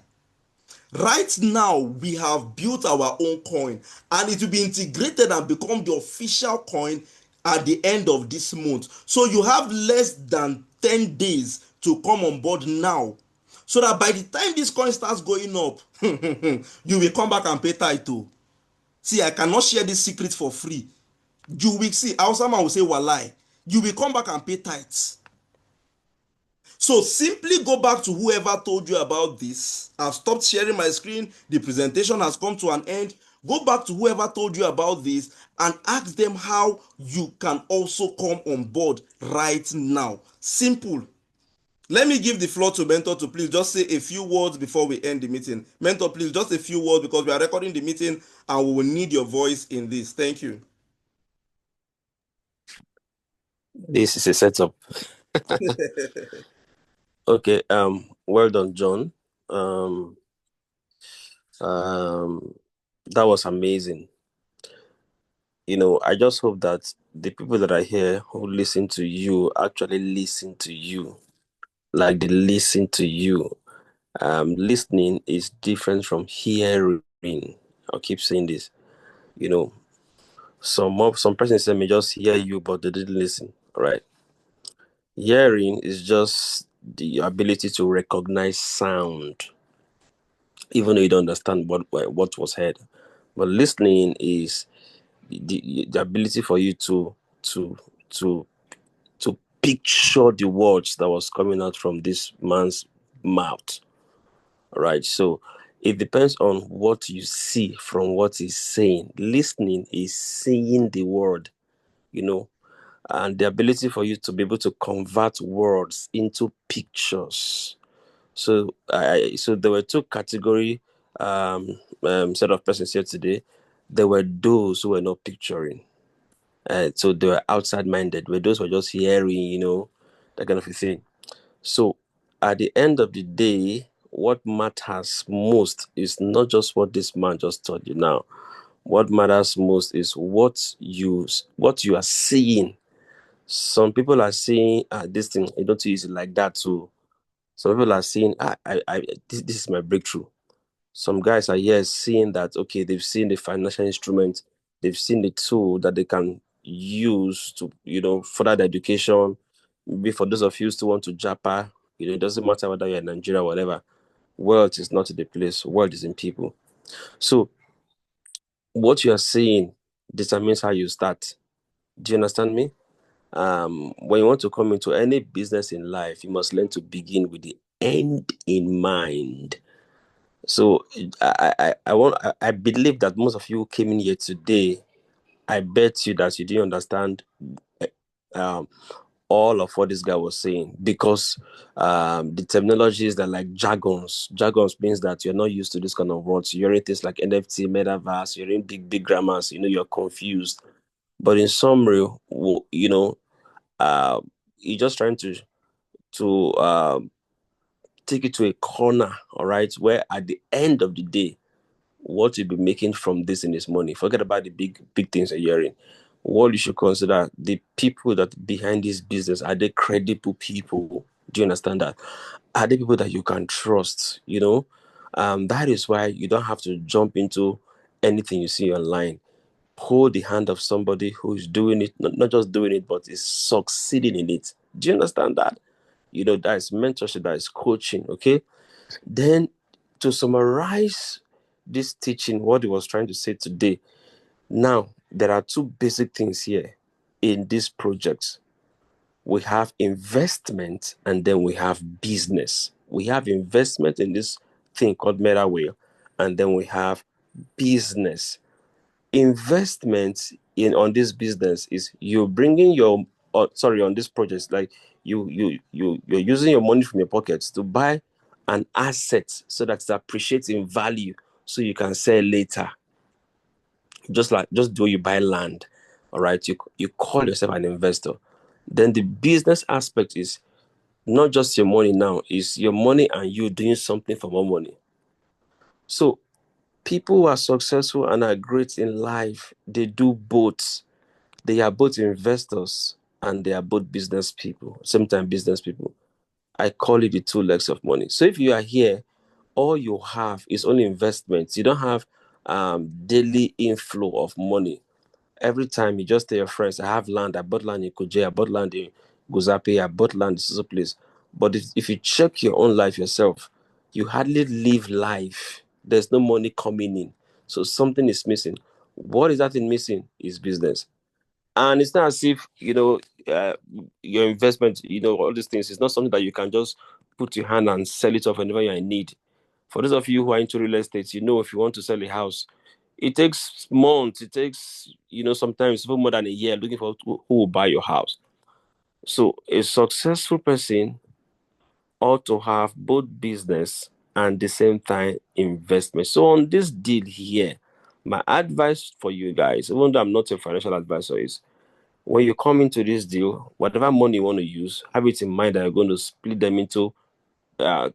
Right now, we have built our own coin and it will be integrated and become the official coin at the end of this month. So you have less than 10 days to come on board now, so that by the time this coin starts going up, you will come back and pay title. See, I cannot share this secret for free. You will see, someone will say, walai. You will come back and pay tithes. So simply go back to whoever told you about this. I've stopped sharing my screen. The presentation has come to an end. Go back to whoever told you about this and ask them how you can also come on board right now. Simple. Let me give the floor to Mentor to please just say a few words before we end the meeting. Mentor, please, just a few words because we are recording the meeting and we will need your voice in this. Thank you. This is a setup. Okay, well done, John. That was amazing. You know, I just hope that the people that are here who listen to you actually listen to you. Like they listen to you. Listening is different from hearing. I'll keep saying this. You know, some persons say may just hear you, but they didn't listen. All right. Hearing is just the ability to recognize sound, even though you don't understand what was heard. But listening is the ability for you to picture the words that was coming out from this man's mouth. Right. So it depends on what you see from what he's saying. Listening is seeing the word, and the ability for you to be able to convert words into pictures. So so there were two category set of persons here today. There were those who were not picturing. So they were outside minded, where those were just hearing, that kind of a thing. So at the end of the day, what matters most is not just what this man just told you now. What matters most is what you are seeing. Some people are saying, this thing, I don't use it like that too. Some people are saying, this is my breakthrough. Some guys are here seeing that, okay, they've seen the financial instrument, they've seen the tool that they can use to, further their education. Maybe for those of you who still want to japa, it doesn't matter whether you're in Nigeria or whatever. Wealth is not the place. Wealth is in people. So what you are saying determines how you start. Do you understand me? When you want to come into any business in life, you must learn to begin with the end in mind. So I believe that most of you came in here today. I bet you that you didn't understand all of what this guy was saying, because the terminologies that like jargons means that you're not used to this kind of words. You're in things like NFT, metaverse, you're in big grammars, you're confused. But in summary, you're just trying to take it to a corner, all right, where at the end of the day, what you'll be making from this in is money. Forget about the big things you're hearing. What you should consider, the people that behind this business, are they credible people? Do you understand that? Are they people that you can trust? That is why you don't have to jump into anything you see online. Hold the hand of somebody who is doing it, not just doing it, but is succeeding in it. Do you understand that? That is mentorship, that is coaching, okay? Then, to summarize this teaching, what he was trying to say today, now, there are two basic things here in this project. We have investment, and then we have business. We have investment in this thing called MetaWhale, and then we have business. Investment on this business is you're bringing on this project, like you're using your money from your pockets to buy an asset so that it appreciates in value, so you can sell later. Just do you buy land, all right? You call yourself an investor. Then the business aspect is not just your money now, it's your money and you doing something for more money. So people who are successful and are great in life, they do both. They are both investors and they are both business people, sometimes business people. I call it the two legs of money. So if you are here, all you have is only investments. You don't have daily inflow of money. Every time you just tell your friends, I have land, I bought land in Kuje, I bought land in Guzape, I bought land in this place. But if you check your own life yourself, you hardly live life. There's no money coming in. So something is missing. What is that thing missing? Is business. And it's not as if, your investment, all these things, it's not something that you can just put your hand and sell it off whenever you're in need. For those of you who are into real estate, if you want to sell a house, it takes months, it takes, sometimes even more than a year looking for who will buy your house. So a successful person ought to have both business and the same time investment. So on this deal here, my advice for you guys, even though I'm not a financial advisor, is when you come into this deal, whatever money you want to use, have it in mind that you're going to split them into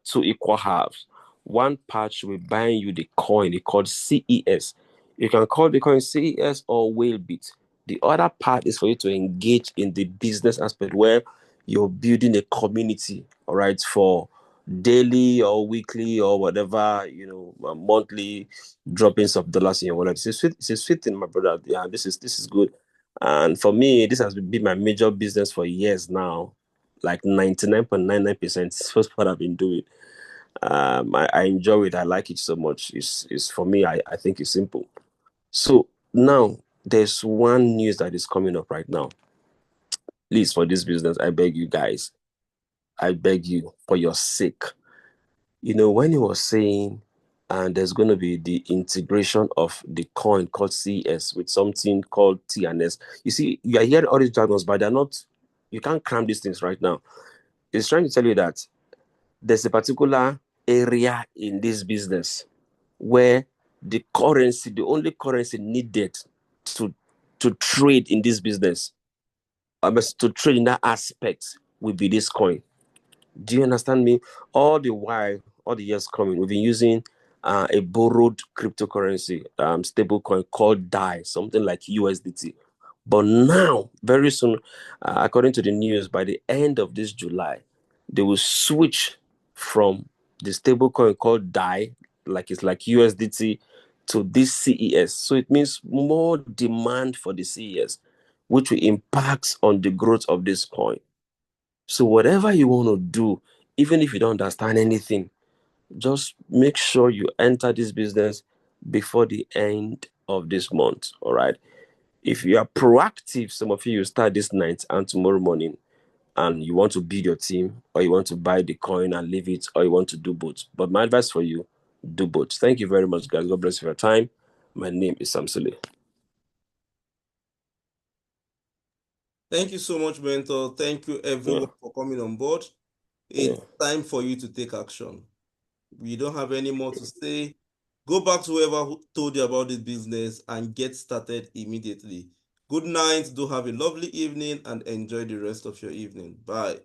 two equal halves. One part should be buying you the coin, they called CES. You can call the coin CES or Whalebit. The other part is for you to engage in the business aspect where you're building a community, all right, for daily or weekly or whatever, monthly droppings of dollars in your wallet. It's a sweet thing, my brother. Yeah, this is good. And for me, this has been my major business for years now. like 99.99%. First what I've been doing. I enjoy it. I like it so much. It's for me. I think it's simple. So now there's one news that is coming up right now. Please, for this business, I beg you guys. I beg you for your sake. You know, when he was saying, and there's going to be the integration of the coin called CES with something called TNS. You see, you are hearing all these jargons, but they're not, you can't cram these things right now. It's trying to tell you that there's a particular area in this business where the currency, the only currency needed to trade in this business, to trade in that aspect, will be this coin. Do you understand me? All the while, all the years coming, we've been using a borrowed cryptocurrency, stable coin called DAI, something like USDT. But now, very soon, according to the news, by the end of this July, they will switch from the stable coin called DAI, like it's like USDT, to this CES. So it means more demand for the CES, which will impact on the growth of this coin. So whatever you want to do, even if you don't understand anything, just make sure you enter this business before the end of this month. All right. If you are proactive, some of you start this night and tomorrow morning, and you want to build your team, or you want to buy the coin and leave it, or you want to do both. But my advice for you, do both. Thank you very much, guys. God bless you for your time. My name is Samsule. Thank you so much, Mentor. Thank you, everyone, for coming on board. It's time for you to take action. We don't have any more to say. Go back to whoever told you about this business and get started immediately. Good night. Do have a lovely evening and enjoy the rest of your evening. Bye.